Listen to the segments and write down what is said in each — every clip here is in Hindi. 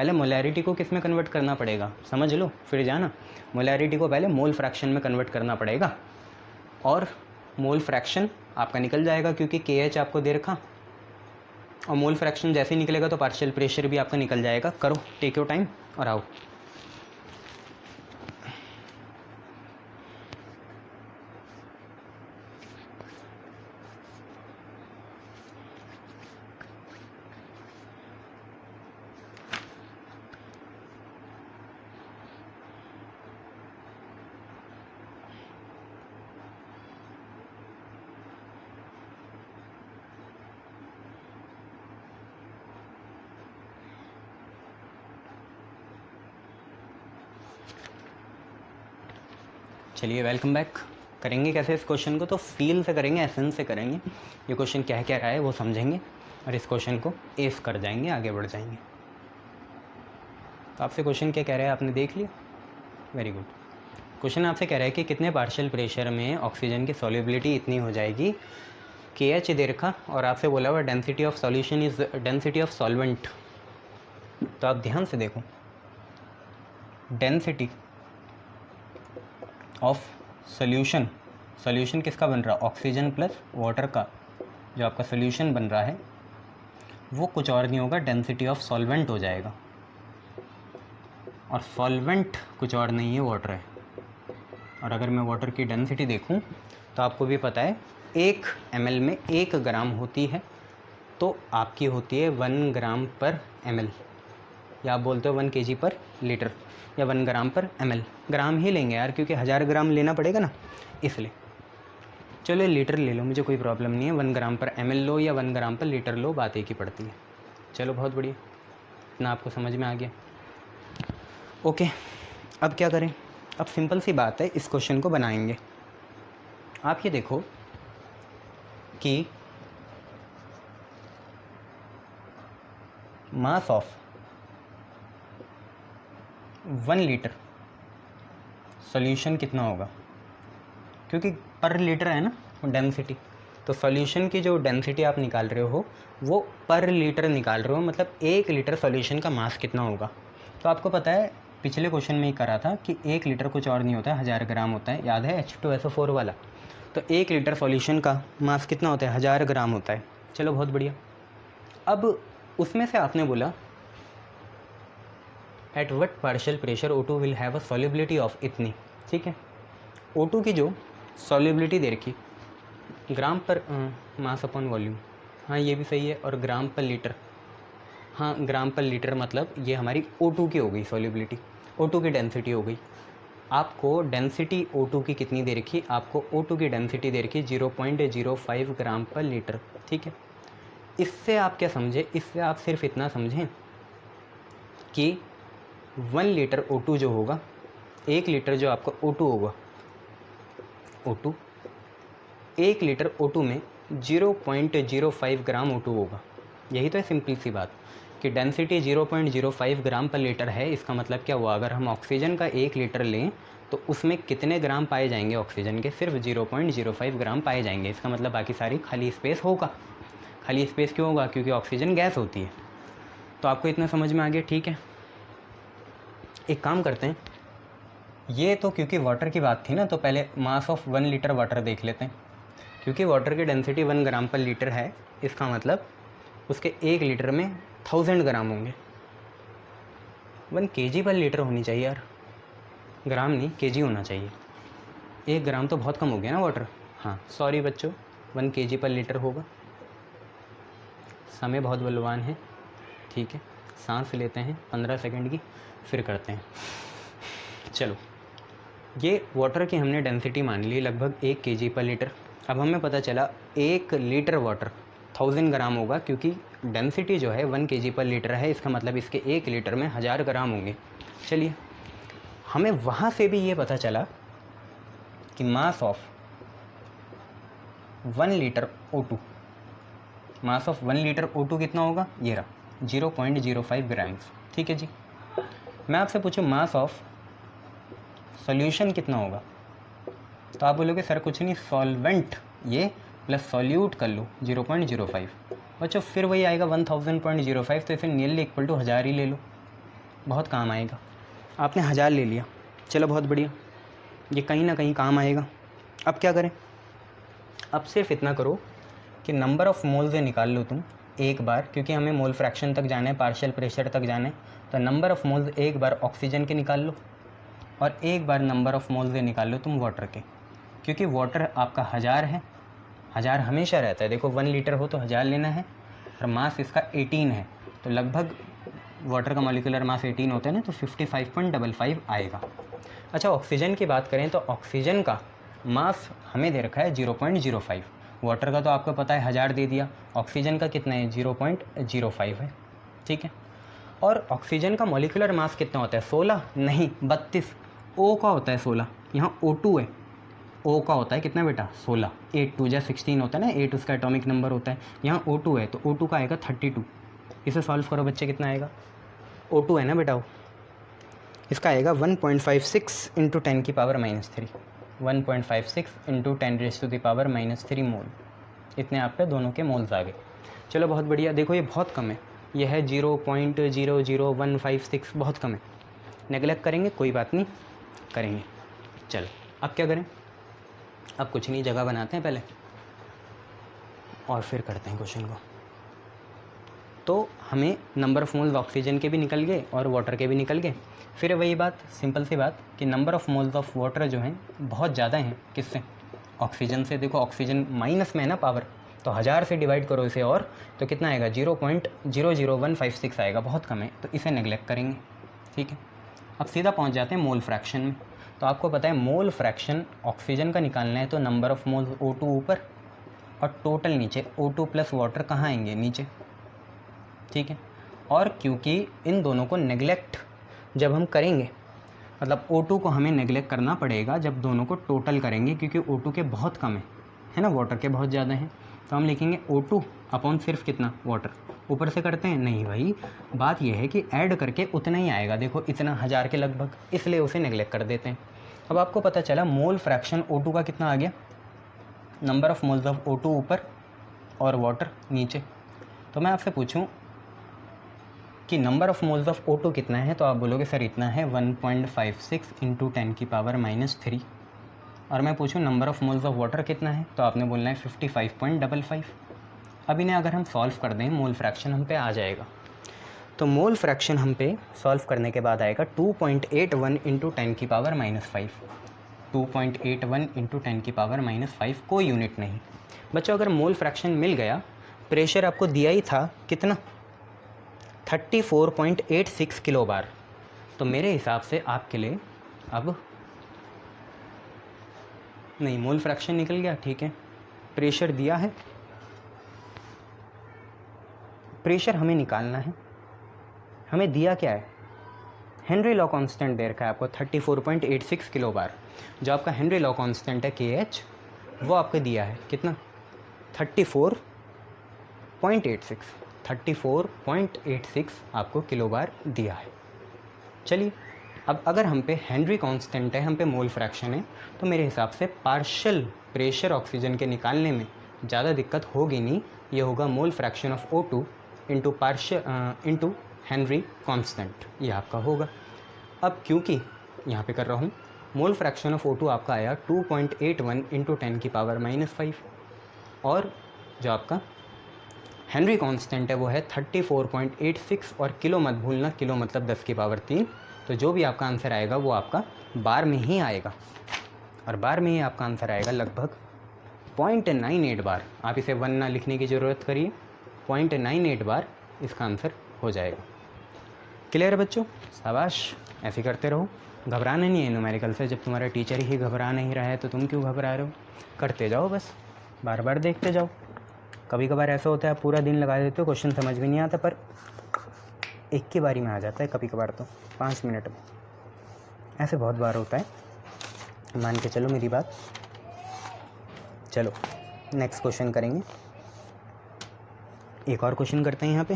पहले मोलैरिटी को किस में कन्वर्ट करना पड़ेगा, समझ लो फिर जाना। मोलैरिटी को पहले मोल फ्रैक्शन में कन्वर्ट करना पड़ेगा, और मोल फ्रैक्शन आपका निकल जाएगा क्योंकि KH आपको दे रखा, और मोल फ्रैक्शन जैसे ही निकलेगा तो पार्शियल प्रेशर भी आपका निकल जाएगा। करो, टेक योर टाइम और आओ। चलिए वेलकम बैक। करेंगे कैसे इस क्वेश्चन को, तो फील से करेंगे, एसेंस से करेंगे। ये क्वेश्चन क्या कह रहा है वो समझेंगे और इस क्वेश्चन को एस कर जाएंगे, आगे बढ़ जाएंगे। तो आपसे क्वेश्चन क्या कह रहा है आपने देख लिया, वेरी गुड। क्वेश्चन आपसे कह रहा है कि कितने पार्शियल प्रेशर में ऑक्सीजन की सॉल्युबिलिटी इतनी हो जाएगी, KH दे रखा, और आपसे बोला हुआ density of solution is density of solvent. तो आप ध्यान से देखो, डेंसिटी ऑफ सॉल्यूशन, सॉल्यूशन किसका बन रहा है, ऑक्सीजन प्लस वाटर का जो आपका सॉल्यूशन बन रहा है वो कुछ और नहीं होगा, डेंसिटी ऑफ सॉल्वेंट हो जाएगा। और सॉल्वेंट कुछ और नहीं है, वाटर है। और अगर मैं वाटर की डेंसिटी देखूं तो आपको भी पता है 1 ml में 1 ग्राम होती है, तो आपकी होती है 1 ग्राम पर ml, या आप बोलते हो 1 kg पर लीटर, या 1 ग्राम पर ml। ग्राम ही लेंगे यार क्योंकि 1000 ग्राम लेना पड़ेगा ना, इसलिए। चलो लीटर ले लो, मुझे कोई प्रॉब्लम नहीं है, 1 ग्राम पर ml लो या 1 ग्राम पर लीटर लो, बात एक ही पड़ती है। चलो बहुत बढ़िया, इतना आपको समझ में आ गया। ओके, अब क्या करें, अब सिंपल सी बात है, इस क्वेश्चन को बनाएंगे। आप ये देखो कि मास ऑफ 1 लीटर सॉल्यूशन कितना होगा, क्योंकि पर लीटर है ना डेंसिटी, तो सॉल्यूशन की जो डेंसिटी आप निकाल रहे हो वो पर लीटर निकाल रहे हो, मतलब 1 लीटर सॉल्यूशन का मास कितना होगा। तो आपको पता है पिछले क्वेश्चन में ही करा था कि 1 लीटर कुछ और नहीं होता है, 1000 ग्राम होता है, याद है H2SO4 वाला। तो 1 लीटर सॉल्यूशन का मास कितना होता है, 1000 ग्राम होता है। चलो बहुत बढ़िया। अब उसमें से आपने बोला at what partial pressure O2 will have a solubility of इतनी, ठीक है। O2 की जो सॉल्युबिलिटी दे रखी ग्राम पर मास अपॉन वॉल्यूम, हाँ ये भी सही है, और ग्राम पर लीटर, हाँ ग्राम पर लीटर, मतलब ये हमारी O2 की हो गई सॉल्युबिलिटी, O2 की डेंसिटी हो गई। आपको डेंसिटी O2 की कितनी दे रखी, आपको O2 की डेंसिटी दे रखी 0.05 ग्राम पर लीटर, ठीक है। इससे आप क्या समझे, इससे आप सिर्फ इतना समझें कि 1 लीटर O2 जो होगा, 1 लीटर जो आपका O2 होगा, O2 1 लीटर O2 में 0.05 ग्राम O2 होगा। यही तो है सिंपल सी बात कि डेंसिटी 0.05 ग्राम पर लीटर है। इसका मतलब क्या हुआ, अगर हम ऑक्सीजन का 1 लीटर लें तो उसमें कितने ग्राम पाए जाएंगे ऑक्सीजन के, सिर्फ 0.05 ग्राम पाए जाएंगे। इसका मतलब बाकी सारी खाली स्पेस होगा। खाली स्पेस क्यों होगा, क्योंकि ऑक्सीजन गैस होती है। तो आपको इतना समझ में आ गया, ठीक है। एक काम करते हैं, ये तो क्योंकि वाटर की बात थी ना, तो पहले मास ऑफ 1 लीटर वाटर देख लेते हैं। क्योंकि वाटर की डेंसिटी 1 ग्राम पर लीटर है, इसका मतलब उसके 1 लीटर में 1000 ग्राम होंगे। 1 kg पर लीटर होनी चाहिए यार, ग्राम नहीं kg होना चाहिए। 1 ग्राम तो बहुत कम हो गया ना वाटर। हाँ सॉरी बच्चों, 1 kg पर लीटर होगा। समय बहुत बलवान है, ठीक है। सांस लेते हैं 15 सेकंड की, फिर करते हैं। चलो, ये वाटर की हमने डेंसिटी मान ली लगभग 1 kg पर लीटर। अब हमें पता चला 1 लीटर वाटर 1000 ग्राम होगा, क्योंकि डेंसिटी जो है 1 kg पर लीटर है। इसका मतलब इसके 1 लीटर में 1000 ग्राम होंगे। चलिए, हमें वहाँ से भी ये पता चला कि मास of 1 litre O2, mass of 1 litre O2 कितना होगा, ये रहा 0.05 ग्राम्स, ठीक है जी। मैं आपसे पूछूं मास ऑफ सॉल्यूशन कितना होगा, तो आप बोलोगे सर कुछ नहीं, सॉल्वेंट ये प्लस सॉल्यूट कर लो 0.05। बच्चों फिर वही आएगा 1000.05, तो इसे नियरली इक्वल टू 1000 ही ले लो। बहुत काम आएगा। आपने 1000 ले लिया, चलो बहुत बढ़िया, ये कहीं ना कहीं काम आएगा। अब क्या करें, अब सिर्फ इतना करो कि नंबर ऑफ़ मोल्स निकाल लो तुम एक बार, क्योंकि हमें मोल फ्रैक्शन तक जाना है, पार्शियल प्रेशर तक जाना है। तो नंबर ऑफ़ मोल्स एक बार ऑक्सीजन के निकाल लो और एक बार नंबर ऑफ़ मोल्स निकाल लो तुम वाटर के, क्योंकि वाटर आपका 1000 है, 1000 हमेशा रहता है। देखो 1 लीटर हो तो 1000 लेना है और मास इसका 18 है, तो लगभग वाटर का मॉलिक्यूलर मास 18 होता है ना, तो 55.55 आएगा। अच्छा, ऑक्सीजन की बात करें तो ऑक्सीजन का मास हमें दे रखा है 0.05, वाटर का तो आपको पता है 1000 दे दिया, ऑक्सीजन का कितना है 0.05 है, ठीक है। और ऑक्सीजन का मॉलिक्यूलर मास कितना होता है 16 नहीं 32, ओ का होता है 16, यहाँ O2 है, ओ का होता है कितना बेटा 16, 8 2 जा 16 होता है ना, 8 उसका एटॉमिक नंबर होता है, यहाँ O2 है तो O2 का आएगा 32। इसे सॉल्व करो बच्चे, कितना आएगा, O2 है ना बेटा वो, इसका आएगा 1.56 इंटू 10 की पावर -3, 1.56 इंटू 10⁻³ मोल। इतने आप पे दोनों के मोल्स आ गए। चलो बहुत बढ़िया, देखो ये बहुत कम है, यह है 0.00156, बहुत कम है। नेगलेक्ट करेंगे कोई बात नहीं, करेंगे। चलो अब क्या करें, अब कुछ नहीं, जगह बनाते हैं पहले और फिर करते हैं क्वेश्चन को। तो हमें नंबर ऑफ़ मोल्स ऑक्सीजन के भी निकल गए और वाटर के भी निकल गए। फिर वही बात, सिंपल सी बात कि number of moles of water जो हैं बहुत ज़्यादा हैं, किससे, ऑक्सीजन से। देखो ऑक्सीजन माइनस में है ना पावर, तो 1000 से डिवाइड करो इसे और तो कितना आएगा 0.00156 आएगा, बहुत कम है, तो इसे नेगलेक्ट करेंगे, ठीक है। अब सीधा पहुंच जाते हैं मोल फ्रैक्शन में। तो आपको पता है मोल फ्रैक्शन ऑक्सीजन का निकालना है तो नंबर ऑफ़ मोल्स O2 ऊपर और टोटल नीचे, O2 प्लस वाटर कहाँ आएंगे, नीचे, ठीक है। और क्योंकि इन दोनों को नेगलेक्ट जब हम करेंगे, मतलब O2 को हमें नेगलेक्ट करना पड़ेगा जब दोनों को टोटल करेंगे, क्योंकि O2 के बहुत कम है ना, वाटर के बहुत ज़्यादा हैं, तो हम लिखेंगे O2 अपॉन सिर्फ कितना, वाटर। ऊपर से करते हैं नहीं भाई, बात यह है कि ऐड करके उतना ही आएगा, देखो इतना 1000 के लगभग, इसलिए उसे नेगलेक्ट कर देते हैं। अब आपको पता चला मोल फ्रैक्शन O2 का कितना आ गया, number of moles of O2 ऊपर और वाटर नीचे। तो मैं आपसे पूछूं कि number of moles of O2 कितना है, तो आप बोलोगे सर इतना है 1.56 इंटू 10⁻³ और मैं पूछूं number of moles of water कितना है, तो आपने बोलना है 55.55। अब इन्हें अगर हम सॉल्व कर दें, मोल फ्रैक्शन हम पे आ जाएगा। तो मोल फ्रैक्शन हम पे सॉल्व करने के बाद आएगा 2.81 इंटू 10⁻⁵, 2.81 इंटू 10⁻⁵, कोई यूनिट नहीं। बच्चों अगर मोल फ्रैक्शन मिल गया, प्रेशर आपको दिया ही था कितना 34.86 किलो बार, तो मेरे हिसाब से आपके लिए अब नहीं, मोल फ्रैक्शन निकल गया, ठीक है, प्रेशर दिया है, प्रेशर हमें निकालना है, हमें दिया क्या है, हेनरी लॉ कांस्टेंट दे रखा है आपको 34.86 किलो बार। जो आपका हेनरी लॉ कांस्टेंट है KH, वो आपको दिया है कितना 34.86 आपको किलो बार दिया है। चलिए अब अगर हम पे हेनरी कांस्टेंट है, हम पे मोल फ्रैक्शन है, तो मेरे हिसाब से पार्शियल प्रेशर ऑक्सीजन के निकालने में ज़्यादा दिक्कत होगी नहीं, ये होगा mole fraction of O2 into into Henry constant, ये आपका होगा। अब क्योंकि यहाँ पे कर रहा हूँ, मोल फ्रैक्शन ऑफ O2 आपका आया 2.81 इंटू 10⁻⁵ और जो आपका हेनरी कांस्टेंट है वो है 34.86 और किलो मत भूलना, किलो मतलब 10⁻³ तो जो भी आपका आंसर आएगा वो आपका बार में ही आएगा और बार में ही आपका आंसर आएगा लगभग 0.98 बार। आप इसे 1 ना लिखने की ज़रूरत करिए, 0.98 बार इसका आंसर हो जाएगा। क्लियर है बच्चों, शाबाश, ऐसे करते रहो, घबराना नहीं है न्यूमेरिकल से। जब तुम्हारा टीचर ही घबरा नहीं रहा है तो तुम क्यों घबरा रहे हो, करते जाओ, बस बार बार देखते जाओ। कभी कभार ऐसा होता है आप पूरा दिन लगा देते हो, क्वेश्चन समझ में नहीं आता, पर एक की बारी में आ जाता है, कभी कभार तो 5 मिनट में, ऐसे बहुत बार होता है, मान के चलो मेरी बात। चलो नेक्स्ट क्वेश्चन करेंगे, एक और क्वेश्चन करते हैं यहाँ पे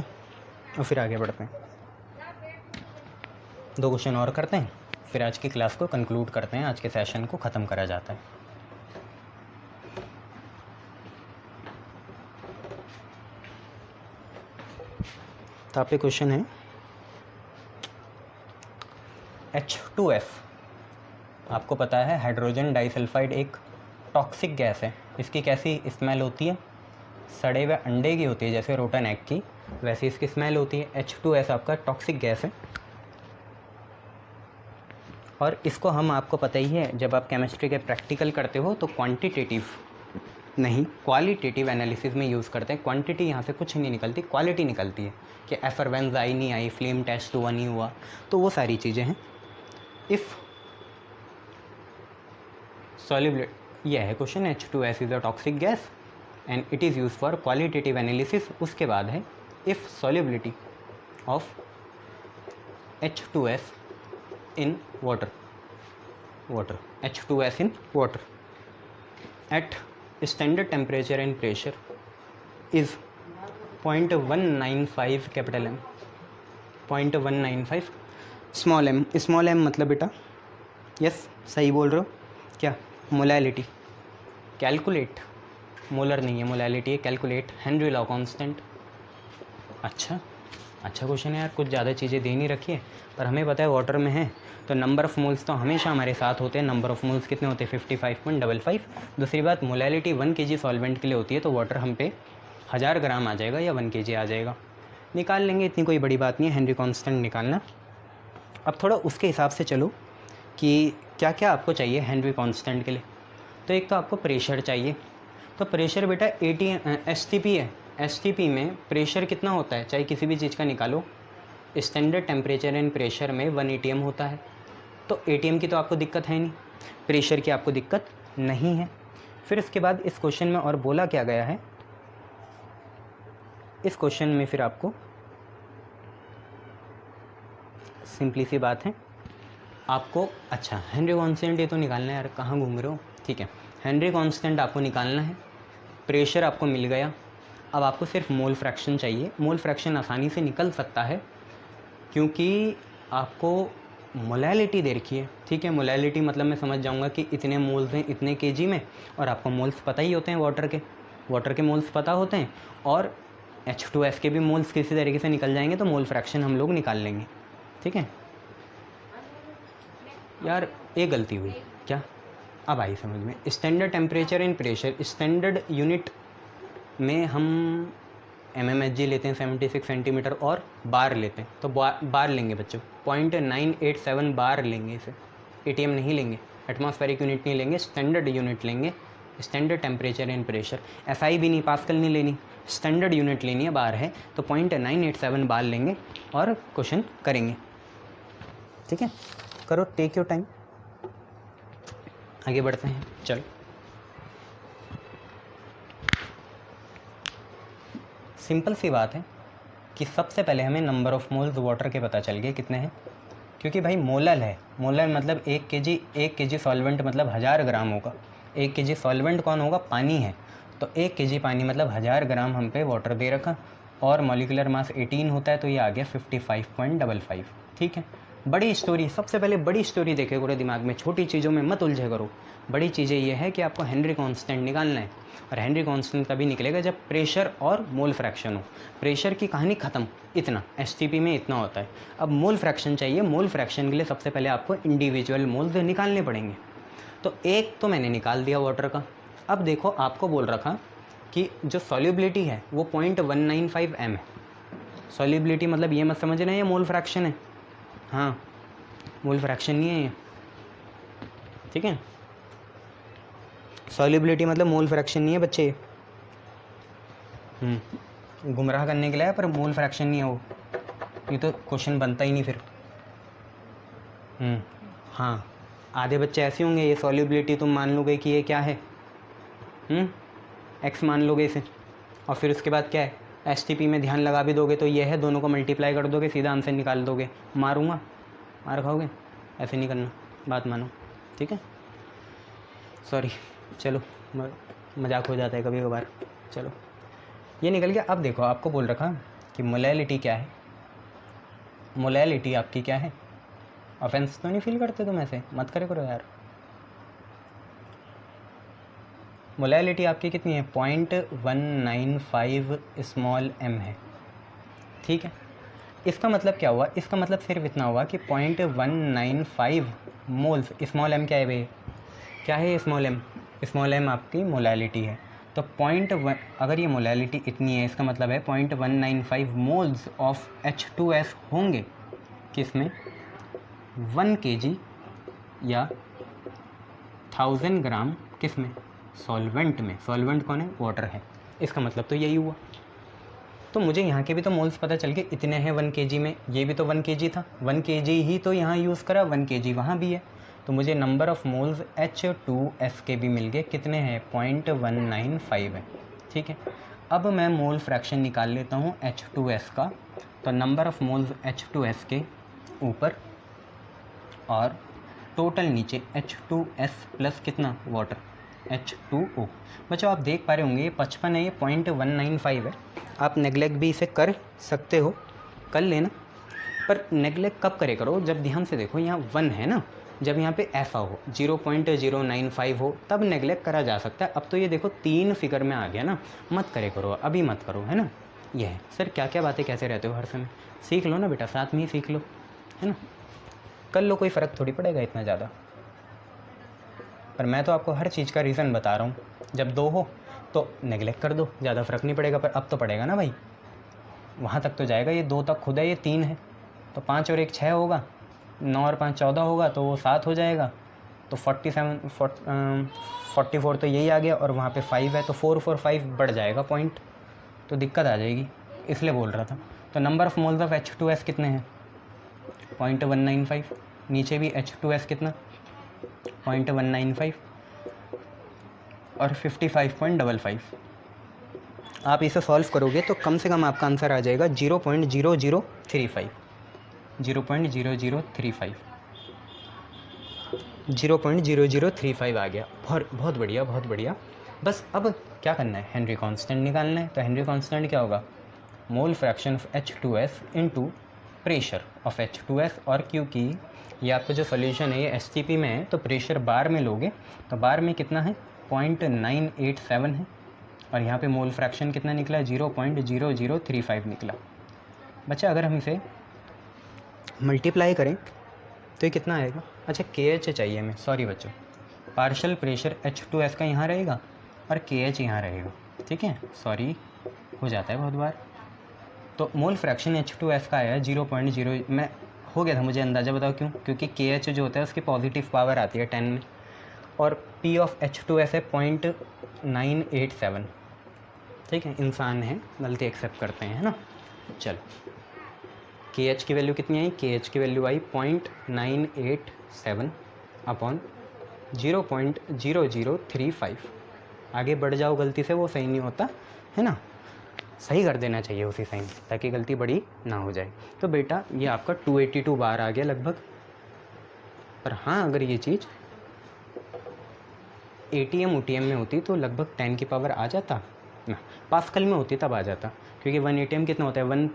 और फिर आगे बढ़ते हैं। 2 क्वेश्चन और करते हैं, फिर आज की क्लास को कंक्लूड करते हैं, आज के सेशन को ख़त्म करा जाता है। तो आप पे क्वेश्चन है, H2S आपको पता है हाइड्रोजन डाइसल्फाइड एक टॉक्सिक गैस है। इसकी कैसी स्मेल होती है? सड़े हुए अंडे की होती है, जैसे रोटन एग की, वैसी इसकी स्मेल होती है। H2S आपका टॉक्सिक गैस है और इसको हम, आपको पता ही है, जब आप केमिस्ट्री के प्रैक्टिकल करते हो तो क्वांटिटेटिव नहीं क्वालिटेटिव एनालिसिस में यूज़ करते हैं। क्वांटिटी यहाँ से कुछ नहीं निकलती, क्वालिटी निकलती है कि एफरवेंस आई नहीं आई, फ्लेम टेस्ट हुआ नहीं हुआ, तो वो सारी चीज़ें हैं। इफ़ सॉल्युबिलिटी, यह है question, H2S is a toxic gas and it is use for qualitative analysis. उसके बाद है if solubility of H2S in water, H2S in water at standard temperature and pressure is 0.195 capital M, 0.195 small m। Small m मतलब बेटा, यस सही बोल रहे हो क्या? मोलैलिटी, कैलकुलेट, मोलर नहीं है, मोलैलिटी है, कैलकुलेट हेनरी लॉ कांस्टेंट। अच्छा क्वेश्चन है यार, कुछ ज़्यादा चीज़ें दे नहीं रखी है, पर हमें पता है वाटर में है तो नंबर ऑफ़ मोल्स तो हमेशा हमारे साथ होते हैं। नंबर ऑफ़ मोल्स कितने होते हैं? 55.55। दूसरी बात, मोलैलिटी 1 kg सॉल्वेंट के लिए होती है, तो वाटर हम पे 1000 ग्राम आ जाएगा या 1 kg आ जाएगा, निकाल लेंगे, इतनी कोई बड़ी बात नहीं है हेनरी कांस्टेंट निकालना। अब थोड़ा उसके हिसाब से चलो कि क्या क्या आपको चाहिए हेनरी कांस्टेंट के लिए। तो एक तो आपको प्रेशर चाहिए, तो प्रेशर बेटा STP है। STP में प्रेशर कितना होता है, चाहे किसी भी चीज़ का निकालो, स्टैंडर्ड टेम्परेचर एंड प्रेशर में 1 ATM होता है। तो ATM की तो आपको दिक्कत है नहीं, प्रेशर की आपको दिक्कत नहीं है। फिर इसके बाद इस क्वेश्चन में और बोला क्या गया है, इस क्वेश्चन में फिर आपको सिंपली सी बात है, आपको अच्छा हेनरी कांस्टेंट ये तो निकालना है यार, कहाँ घूम रहे हो? ठीक है, हेनरी कांस्टेंट आपको निकालना है, प्रेशर आपको मिल गया। अब आपको सिर्फ मोल फ्रैक्शन चाहिए। मोल फ्रैक्शन आसानी से निकल सकता है क्योंकि आपको मोलैलिटी दे रखी है। ठीक है, मोलैलिटी मतलब मैं समझ जाऊंगा कि इतने मोल्स हैं इतने kg में, और आपको मोल्स पता ही होते हैं, वाटर के मोल्स पता होते हैं, और H2S के भी मोल्स किसी तरीके से निकल जाएंगे, तो मोल फ्रैक्शन हम लोग निकाल लेंगे। ठीक है यार, एक गलती हुई क्या, अब आई समझ में। Standard temperature and pressure, standard unit में हम mmHg लेते हैं 76 सेंटीमीटर, और बार लेते हैं, तो बार लेंगे बच्चों, 0.987 बार लेंगे इसे, ATM नहीं लेंगे, एटमॉस्फेरिक यूनिट नहीं लेंगे, स्टैंडर्ड यूनिट लेंगे, standard temperature and pressure. SI भी नहीं, पास्कल नहीं लेनी, स्टैंडर्ड यूनिट लेनी है, बार है, तो 0.987 बार लेंगे और क्वेश्चन करेंगे। ठीक है, करो, टेक योर टाइम, आगे बढ़ते हैं। चलो, सिंपल सी बात है कि सबसे पहले हमें नंबर ऑफ़ मोल्स वाटर के पता चल गए कितने हैं, क्योंकि भाई मोलल है, मोलल मतलब 1 kg सॉल्वेंट मतलब 1000 ग्राम होगा। 1 kg सॉल्वेंट कौन होगा? पानी है, तो 1 kg पानी मतलब 1000 ग्राम हम पे वाटर दे रखा, और मॉलिक्यूलर मास 18 होता है, तो ये आ गया 55.55। ठीक है, बड़ी स्टोरी, सबसे पहले बड़ी स्टोरी देखे करो दिमाग में, छोटी चीज़ों में मत उलझे करो। बड़ी चीज़ें ये है कि आपको हेनरी कांस्टेंट निकालना है, और हेनरी कांस्टेंट तभी निकलेगा जब प्रेशर और मोल फ्रैक्शन हो। प्रेशर की कहानी ख़त्म, इतना STP में इतना होता है। अब मोल फ्रैक्शन चाहिए, मोल फ्रैक्शन के लिए सबसे पहले आपको इंडिविजुअल मोल्स निकालने पड़ेंगे। तो एक तो मैंने निकाल दिया वाटर का। अब देखो, आपको बोल रखा कि जो सॉल्युबिलिटी है वो 0.195 m है। सॉल्युबिलिटी मतलब ये मत समझना ये मोल फ्रैक्शन है, हाँ मोल फ्रैक्शन नहीं है ये। ठीक है, सॉल्युबिलिटी मतलब मोल फ्रैक्शन नहीं है बच्चे, गुमराह करने के लिए, पर मोल फ्रैक्शन नहीं है वो, ये तो क्वेश्चन बनता ही नहीं फिर। हाँ, आधे बच्चे ऐसे होंगे, ये सॉल्युबिलिटी तुम मान लोगे कि ये क्या है, x मान लोगे इसे, और फिर उसके बाद क्या है, STP में ध्यान लगा भी दोगे तो ये है, दोनों को मल्टीप्लाई कर दोगे, सीधा आंसर निकाल दोगे। मारूंगा, मार खाओगे, ऐसे नहीं करना, बात मानो। ठीक है, सॉरी, चलो मजाक हो जाता है कभी कभार। चलो, ये निकल गया। अब देखो, आपको बोल रखा कि मोलैलिटी क्या है, मोलैलिटी आपकी क्या है। ऑफेंस तो नहीं फील करते तुम, ऐसे मत करे करो यार। मोलैलिटी आपकी कितनी है? 0.195 स्मॉल m है। ठीक है, इसका मतलब क्या हुआ, इसका मतलब सिर्फ इतना हुआ कि 0.195 मोल्स, स्मॉल m क्या है भाई, क्या है स्मॉल m आपकी मोलैलिटी है। तो 0.1, अगर ये मोलैलिटी इतनी है इसका मतलब है 0.195 मोल्स ऑफ H2S होंगे किसमें, 1 kg या 1000 ग्राम किसमें, सॉल्वेंट में। सॉल्वेंट कौन है, वाटर है। इसका मतलब तो यही हुआ। तो मुझे यहाँ के भी तो मोल्स पता चल गए, इतने हैं 1 kg में, ये भी तो 1 kg था, 1 kg ही तो यहाँ यूज़ करा, 1 kg वहाँ भी है। तो मुझे नंबर ऑफ़ मोल्स H2S के भी मिल गए, कितने हैं, 0.195 है। ठीक है, अब मैं मोल फ्रैक्शन निकाल लेता हूँ H2S का। तो नंबर ऑफ़ मोल्स H2S के ऊपर और टोटल नीचे H2S प्लस कितना, वाटर, H2O। बच्चों आप देख पा रहे होंगे ये 55 है, ये 0.195 है। आप नेगलेक्ट भी इसे कर सकते हो, कर लेना, पर नेगलेक्ट कब करे करो, जब ध्यान से देखो यहाँ 1 है ना, जब यहाँ पे ऐसा हो 0.095 हो तब नेगलेक्ट करा जा सकता है। अब तो ये देखो 3 फिगर में आ गया ना, मत करे करो, अभी मत करो, है ना। ये है सर, क्या क्या बातें कैसे रहते हो हर समय, सीख लो ना बेटा, साथ में ही सीख लो, है ना, कर लो, कोई फ़र्क थोड़ी पड़ेगा इतना ज़्यादा। पर मैं तो आपको हर चीज़ का रीज़न बता रहा हूँ, जब 2 हो तो नेगलेक्ट कर दो, ज़्यादा फ़र्क नहीं पड़ेगा। पर अब तो पड़ेगा ना भाई, वहाँ तक तो जाएगा, ये 2 तक खुद है, ये 3 है, तो 5 और 1 6 होगा, 9 और 5 14 होगा, तो वो 7 हो जाएगा। तो 44 तो यही आ गया, और वहाँ पे 5 है, तो 445 बढ़ जाएगा पॉइंट, तो दिक्कत आ जाएगी, इसलिए बोल रहा था। तो number of moles of H2S कितने हैं, 0.195, नीचे भी H2S कितना, 0.195 और 55.55। आप इसे सॉल्व करोगे तो कम से कम आपका आंसर आ जाएगा 0.0035, 0.0035, 0.0035 आ गया। बहुत बढ़िया, बहुत बढ़िया। बस अब क्या करना है, हेनरी कांस्टेंट निकालना है। तो हेनरी कांस्टेंट क्या होगा, mole fraction of H2S into pressure of H2S। और क्योंकि ये आपका जो सोल्यूशन है ये STP में है, तो प्रेशर बार में लोगे, तो बार में कितना है, 0.987 है, और यहाँ पे मोल फ्रैक्शन कितना निकला, 0.0035 निकला। बच्चा अगर हम इसे मल्टीप्लाई करें तो ये कितना आएगा, अच्छा KH चाहिए हमें, सॉरी बच्चों, पार्शियल प्रेशर H2S का यहाँ रहेगा और KH यहाँ रहेगा, ठीक है, सॉरी हो जाता है बहुत बार। तो मोल फ्रैक्शन H2S का आया 0.0, मैं हो गया था मुझे अंदाज़ा, बताओ क्यों, क्योंकि KH जो होता है उसकी पॉजिटिव पावर आती है 10 में, और P ऑफ H2S है 0.987, ठीक है, इंसान है, गलती एक्सेप्ट करते हैं, है ना। चलो KH की वैल्यू कितनी आई, KH की वैल्यू आई 0.987 अपॉन 0.0035। आगे बढ़ जाओ गलती से, वो सही नहीं होता है ना, सही कर देना चाहिए उसी साइन, ताकि गलती बड़ी ना हो जाए। तो बेटा ये आपका 282 बार आ गया लगभग। पर हाँ, अगर ये चीज़ ATM OTM में होती तो लगभग 10 की पावर आ जाता ना, पास्कल में होती तब आ जाता, क्योंकि 1 ATM कितना होता है,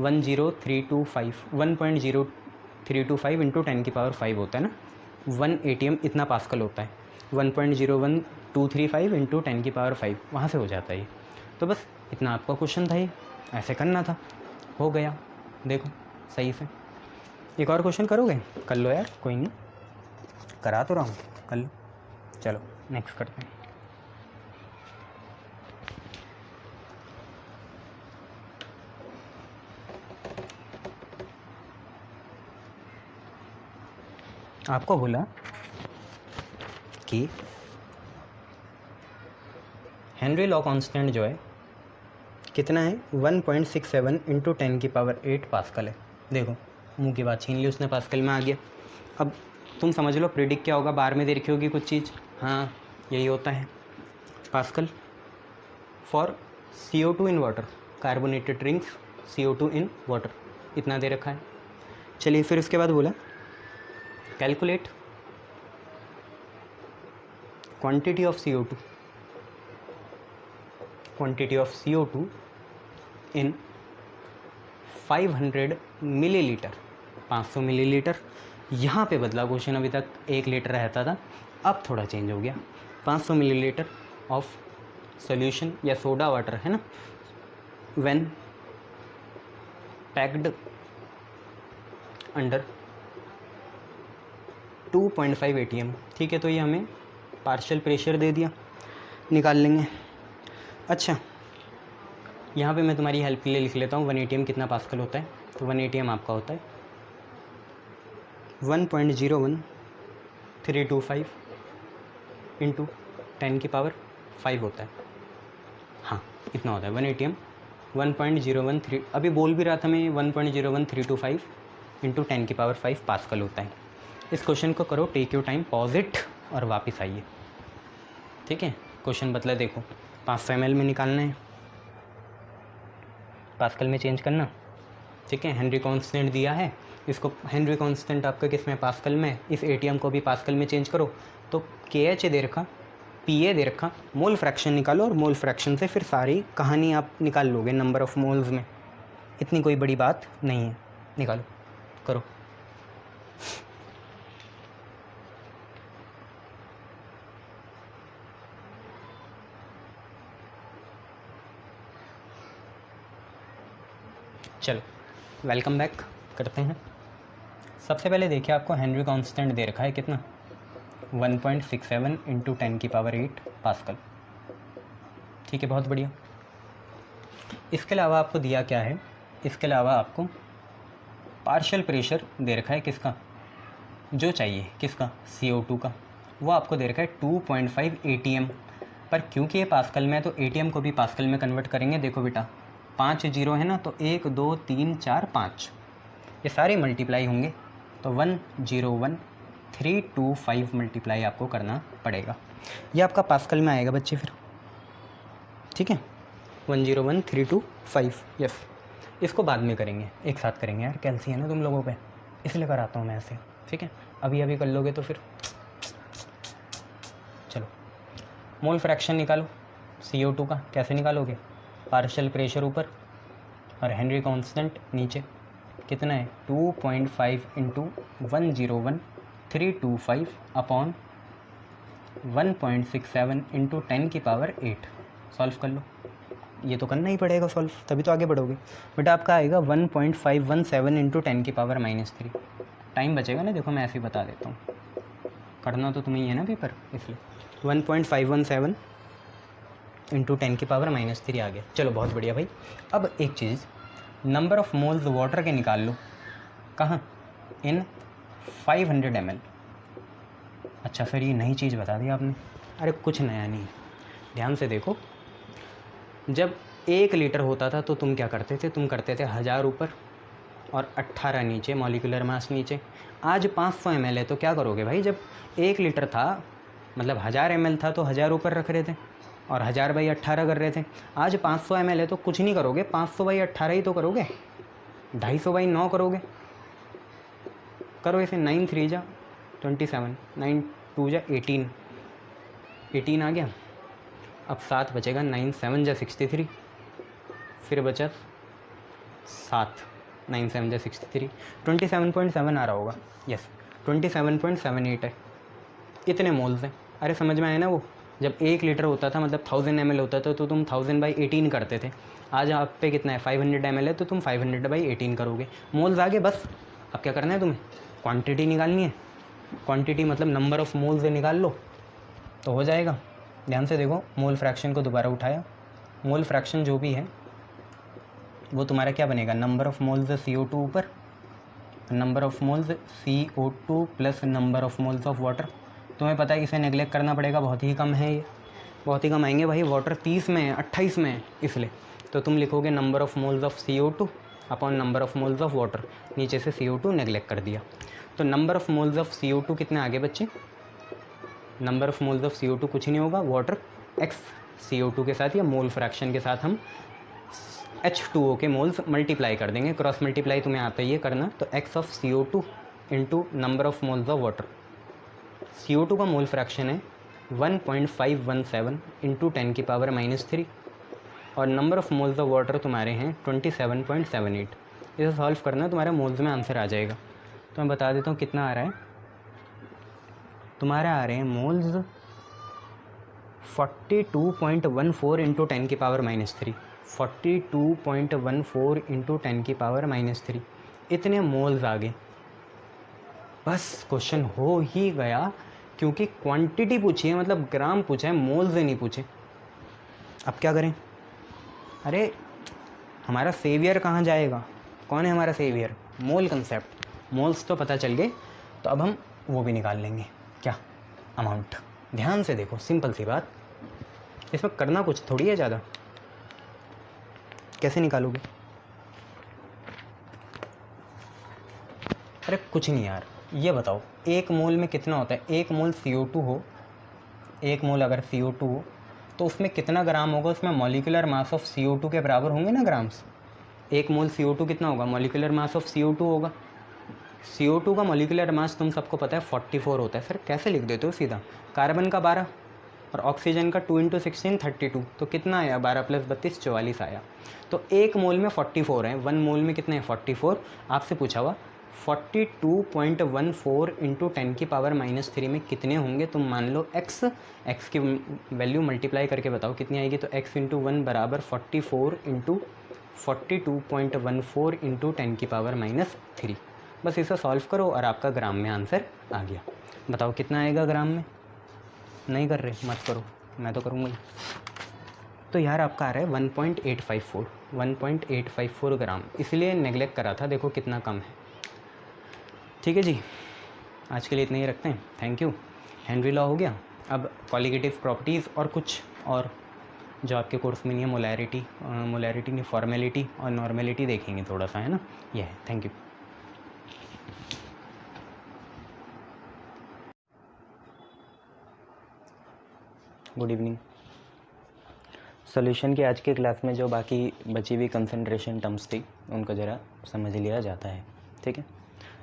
10325 इंटू 10 की पावर 5 होता है ना, 1 ATM इतना पास्कल होता है, 1.01235 इंटू 10 की पावर 5, वहाँ से हो जाता है ये। तो बस इतना आपका क्वेश्चन था, ये ऐसे करना था, हो गया, देखो सही से। एक और क्वेश्चन करोगे, कर लो यार, कोई नहीं, करा तो रहा हूँ, कर लो। चलो नेक्स्ट करते हैं। आपको बोला कि हेनरी लॉ कांस्टेंट जो है कितना है, 1.67 इंटू 10 की पावर 8 पास्कल है। देखो मुंह की बात छीन ली उसने, पास्कल में आ गया। अब तुम समझ लो प्रिडिक्ट क्या होगा, बार में दे रखी होगी कुछ चीज़, हाँ यही होता है pascal for CO2 in water, carbonated drinks CO2 in water, इतना दे रखा है। चलिए फिर उसके बाद बोला calculate quantity of CO2 in 500 millilitre, 500 millilitre. यहाँ पे बदला क्वेश्चन, अभी तक 1 लीटर रहता था, अब थोड़ा चेंज हो गया, 500 मिलीलीटर ऑफ सॉल्यूशन या सोडा वाटर, है ना, व्हेन पैक्ड अंडर 2.5 ATM। ठीक है, तो ये हमें पार्शियल प्रेशर दे दिया, निकाल लेंगे। अच्छा, यहाँ पे मैं तुम्हारी हेल्प के लिए लिख लेता हूँ 1 ATM कितना पास्कल होता है। तो 1 ATM आपका होता है 1.01325 इंटू 10⁵ होता है। हाँ, इतना होता है 1 ATM 1.013, अभी बोल भी रहा था मैं 1.01325 इंटू 10⁵ पास्कल होता है। इस क्वेश्चन को करो, take your time, pause it और वापस आइए। ठीक है, क्वेश्चन बदला देखो, 500 ml में निकालना है, पास्कल में चेंज करना। ठीक है, हेनरी कांस्टेंट दिया है, इसको हेनरी कांस्टेंट आपका किस में, पास्कल में, इस ATM को भी पास्कल में चेंज करो। तो KH दे रखा, PA दे रखा, मोल फ्रैक्शन निकालो और मोल फ्रैक्शन से फिर सारी कहानी आप निकाल लोगे नंबर ऑफ़ मोल्स में। इतनी कोई बड़ी बात नहीं है, निकालो, करो। चलो, वेलकम बैक करते हैं। सबसे पहले देखिए, आपको हेनरी कांस्टेंट दे रखा है कितना, 1.67 इंटू 10⁸ पास्कल। ठीक है, बहुत बढ़िया। इसके अलावा आपको दिया क्या है, इसके अलावा आपको पार्शियल प्रेशर दे रखा है किसका, जो चाहिए किसका, CO2 का, वो आपको दे रखा है 2.5 ATM। पर क्योंकि ये पास्कल में है तो ATM को भी पास्कल में कन्वर्ट करेंगे। देखो बेटा, 5 जीरो है ना, तो 1 2 3 4 5 ये सारे मल्टीप्लाई होंगे, तो 101,325 मल्टीप्लाई आपको करना पड़ेगा। ये आपका पास्कल में आएगा बच्चे फिर। ठीक है, 101,325, यस। इसको बाद में करेंगे, एक साथ करेंगे यार, कैलसी है ना तुम लोगों पे, इसलिए कराता हूँ मैं ऐसे। ठीक है, अभी अभी कर लोगे तो फिर। चलो, मोल फ्रैक्शन निकालो CO2 का। कैसे निकालोगे, पार्शियल प्रेशर ऊपर और हेनरी कांस्टेंट नीचे। कितना है, 2.5 इंटू 101,325 अपॉन 1.67 इंटू 10⁸। सॉल्व कर लो, ये तो करना ही पड़ेगा सॉल्व, तभी तो आगे बढ़ोगे। बेटा आपका आएगा 1.517 इंटू 10⁻³ टाइम बचेगा ना, देखो मैं ऐसे ही बता देता हूँ, करना तो तुम्हें ही है ना पेपर, इसलिए 1.517 इंटू 10⁻³ आ गया। चलो बहुत बढ़िया भाई। अब एक चीज़, नंबर ऑफ़ मोल्स वाटर के निकाल लो। कहाँ, इन 500 ml। अच्छा सर, ये नई चीज़ बता दी आपने। अरे कुछ नया नहीं, ध्यान से देखो। जब 1 लीटर होता था तो तुम क्या करते थे, तुम करते थे 1000 ऊपर और 18 नीचे, मॉलिक्यूलर मास नीचे। आज 500 ml है तो क्या करोगे भाई, जब 1 लीटर था मतलब 1000 ml था तो 1000 ऊपर रख रहे थे और 1000/18 कर रहे थे। आज 500 ml है तो कुछ नहीं करोगे, 500/18 ही तो करोगे, 250/9 करोगे। करो इसे, 9 3 जा 27, 9 2 जा 18, 18 आ गया। अब 7 बचेगा, 9 7 जा 63, फिर बचा 7, 9 7 जा 63, 27.7 आ रहा होगा, यस 27.78 है। इतने मोल्स हैं। अरे समझ में आया ना, वो जब 1 लीटर होता था मतलब 1000 ml होता था तो तुम 1000/18 करते थे। आज आप पे कितना है, 500 ml है तो तुम 500/18 करोगे। मोल्स आगे, बस अब क्या करना है तुम्हें, क्वांटिटी निकालनी है। क्वांटिटी मतलब नंबर ऑफ़ मोल्स निकाल लो तो हो जाएगा। ध्यान से देखो, मोल फ्रैक्शन को दोबारा उठाया, मोल फ्रैक्शन जो भी है वो तुम्हारा क्या बनेगा, नंबर ऑफ़ मोल्स CO2 ऊपर, number of moles CO2 plus number of moles of water. तुम्हें पता है इसे नेगलेक्ट करना पड़ेगा, बहुत ही कम है ये, बहुत ही कम आएंगे भाई। वाटर 30 में है, 28 में है, इसलिए तो तुम लिखोगे number of moles of CO2 upon number of moles of water. नीचे से CO2 नेगलेक्ट कर दिया, तो number of moles of CO2 कितने आगे बच्चे, number of moles of CO2 कुछ नहीं होगा, वाटर x CO2 के साथ या मोल फ्रैक्शन के साथ हम H2O के मोल्स मल्टीप्लाई कर देंगे, क्रॉस मल्टीप्लाई तुम्हें आता ही है करना। तो x of CO2 into number of moles of water. CO2 का मोल फ्रैक्शन है 1.517 इंटू 10⁻³ और number of moles of water तुम्हारे हैं 27.78। इसे सॉल्व करना, तुम्हारे मोल्स में आंसर आ जाएगा। तो मैं बता देता हूँ कितना आ रहा है, तुम्हारे आ रहे हैं मोल्स 42.14 इंटू 10⁻³ 42.14 इंटू 10⁻³ इतने मोल्स आ गए। बस क्वेश्चन हो ही गया, क्योंकि क्वांटिटी पूछी है, मतलब ग्राम पूछा है, मोल से नहीं पूछे। अब क्या करें? अरे हमारा सेवियर कहाँ जाएगा? कौन है हमारा सेवियर? मोल कंसेप्ट। मोल्स तो पता चल गए, तो अब हम वो भी निकाल लेंगे। क्या? अमाउंट। ध्यान से देखो, सिंपल सी बात, इसमें करना कुछ थोड़ी है ज़्यादा। कैसे निकालोगे? अरे कुछ नहीं यार, ये बताओ एक मोल में कितना होता है? एक मोल CO2 हो, एक मोल अगर CO2 हो तो उसमें कितना ग्राम होगा? उसमें मॉलिक्यूलर मास ऑफ CO2 के बराबर होंगे ना ग्राम्स। एक मोल CO2 कितना होगा? मॉलिक्यूलर मास ऑफ CO2 होगा। CO2 का मॉलिक्यूलर मास तुम सबको पता है 44 होता है। सर कैसे लिख देते हो सीधा? कार्बन का 12 और ऑक्सीजन का 2 × 16 32, तो कितना आया? 12 + 32 44 आया। तो एक मोल में 44 है, 1 मोल में कितने हैं? 44। आपसे पूछा हुआ 42.14 × 10⁻³ में कितने होंगे? तुम मान लो x की वैल्यू मल्टीप्लाई करके बताओ कितनी आएगी। तो x × 1 बराबर 44 × 42.14 × 10⁻³ बस इसे सॉल्व करो और आपका ग्राम में आंसर आ गया। बताओ कितना आएगा ग्राम में? नहीं कर रहे? मत करो, मैं तो करूँगा ही। तो यार आपका आ रहा है 1.854 ग्राम, इसलिए नेगलेक्ट करा था। देखो कितना कम है। ठीक है जी, आज के लिए इतना ही रखते हैं। Thank you. हेनरी लॉ हो गया। अब कॉलिगेटिव प्रॉपर्टीज़ और कुछ और जो आपके कोर्स में नहीं है, मोलैरिटी नहीं, फॉर्मेलिटी और नॉर्मेलिटी देखेंगे थोड़ा सा, है ना। यह है। Thank you. Good evening. Solution की आज की क्लास में जो बाकी बची हुई कंसंट्रेशन टर्म्स थी उनको ज़रा समझ लिया जाता है। ठीक है,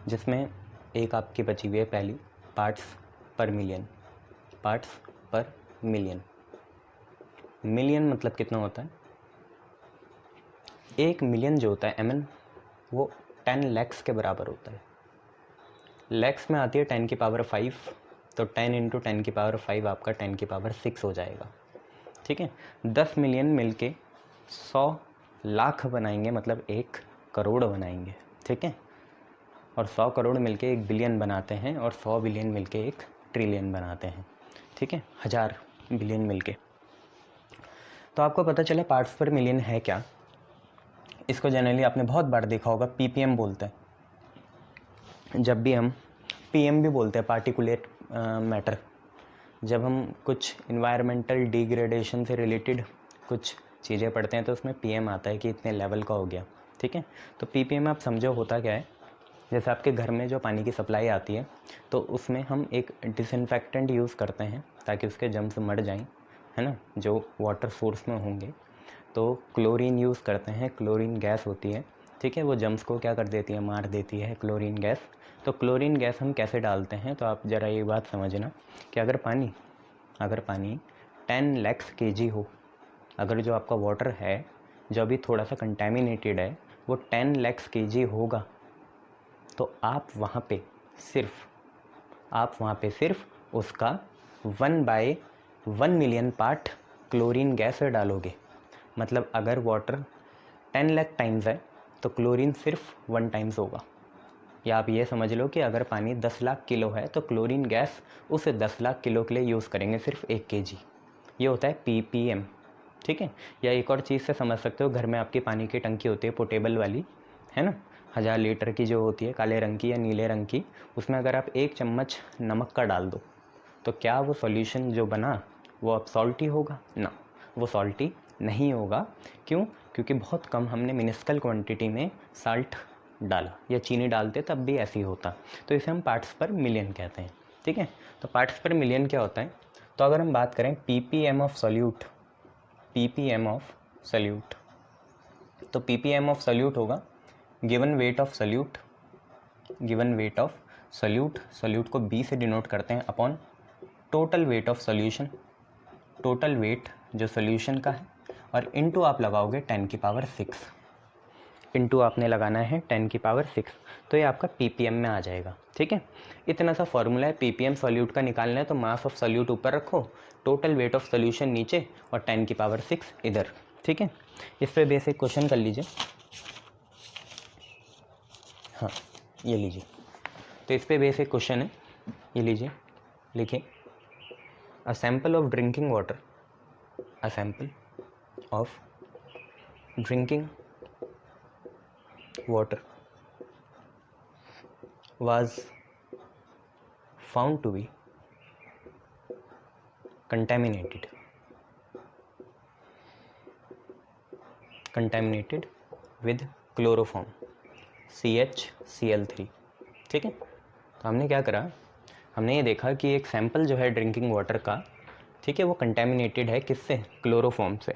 जिसमें एक आपकी बची हुई है पहली, पार्ट्स पर मिलियन। पार्ट्स पर मिलियन, मिलियन मतलब कितना होता है? 1 मिलियन जो होता है mn, वो 10 lakhs के बराबर होता है। लैक्स में आती है 10⁵, तो 10 × 10⁵ आपका 10⁶ हो जाएगा। ठीक है, 10 मिलियन मिलके 100 लाख बनाएंगे, मतलब 1 करोड़ बनाएंगे। ठीक है, और 100 करोड़ मिलके 1 बिलियन बनाते हैं, और 100 बिलियन मिलके 1 ट्रिलियन बनाते हैं। ठीक है, 1000 बिलियन मिलके। तो आपको पता चला पार्ट्स पर मिलियन है क्या। इसको जनरली आपने बहुत बार देखा होगा, ppm बोलते हैं। जब भी हम pm भी बोलते हैं, पार्टिकुलेट मैटर, जब हम कुछ इन्वायरमेंटल डिग्रेडेशन से रिलेटेड कुछ चीज़ें पढ़ते हैं तो उसमें pm आता है कि इतने लेवल का हो गया। ठीक है, तो ppm आप समझो होता क्या है। जैसे आपके घर में जो पानी की सप्लाई आती है तो उसमें हम एक डिसइंफेक्टेंट यूज़ करते हैं ताकि उसके जर्म्स मर जाएं, है ना, जो वाटर सोर्स में होंगे। तो क्लोरीन यूज़ करते हैं, क्लोरीन गैस होती है। ठीक है, वो जर्म्स को क्या कर देती है? मार देती है क्लोरीन गैस। तो क्लोरीन गैस हम कैसे डालते हैं? तो आप ज़रा ये बात समझना कि अगर पानी 10 lakhs kg हो, अगर जो आपका वाटर है जो अभी थोड़ा सा कंटेमिनेटेड है वो 10 lakhs kg होगा, तो आप वहाँ पे सिर्फ उसका 1/1 मिलियन पार्ट क्लोरीन गैस डालोगे। मतलब अगर वाटर 10 लाख टाइम्स है तो क्लोरीन सिर्फ 1 टाइम्स होगा। या आप ये समझ लो कि अगर पानी 10 लाख किलो है तो क्लोरीन गैस उसे 10 लाख किलो के लिए यूज़ करेंगे, सिर्फ 1 kg। ये होता है ppm। ठीक है, या एक और चीज़ से समझ सकते हो, घर में आपकी पानी की टंकी होती है पोर्टेबल वाली, है ना, 1000 लीटर की जो होती है, काले रंग की या नीले रंग की। उसमें अगर आप 1 चम्मच नमक का डाल दो तो क्या वो सॉल्यूशन जो बना वो अब सॉल्टी होगा? ना, वो सॉल्टी नहीं होगा। क्यों? क्योंकि बहुत कम हमने मिनिस्कल क्वांटिटी में साल्ट डाला, या चीनी डालते तब भी ऐसे ही होता। तो इसे हम पार्ट्स पर मिलियन कहते हैं। ठीक है, तो पार्ट्स पर मिलियन क्या होता है? तो अगर हम बात करें ppm ऑफ सॉल्यूट, तो ppm ऑफ सॉल्यूट होगा given weight of solute, solute को b से डिनोट करते हैं, upon total weight of solution, total weight जो सॉल्यूशन का है, और इनटू आप लगाओगे 10⁶, इनटू आपने लगाना है 10⁶, तो ये आपका ppm में आ जाएगा। ठीक है, इतना सा फॉर्मूला है। ppm सॉल्यूट का निकालना है तो मास ऑफ सॉल्यूट ऊपर रखो, टोटल वेट ऑफ सॉल्यूशन नीचे, और 10⁶ इधर। ठीक है, इस पर बेसिक क्वेश्चन कर लीजिए। हाँ, ये लीजिए, तो इस पे बेसिक क्वेश्चन है, ये लीजिए, लिखिए a sample of drinking water, a sample of drinking water was found to be contaminated with chloroform CHCl3। ठीक है, तो हमने क्या करा, हमने ये देखा कि एक सैंपल जो है ड्रिंकिंग वाटर का, ठीक है, वो कंटेमिनेटेड है किससे, क्लोरोफॉर्म से।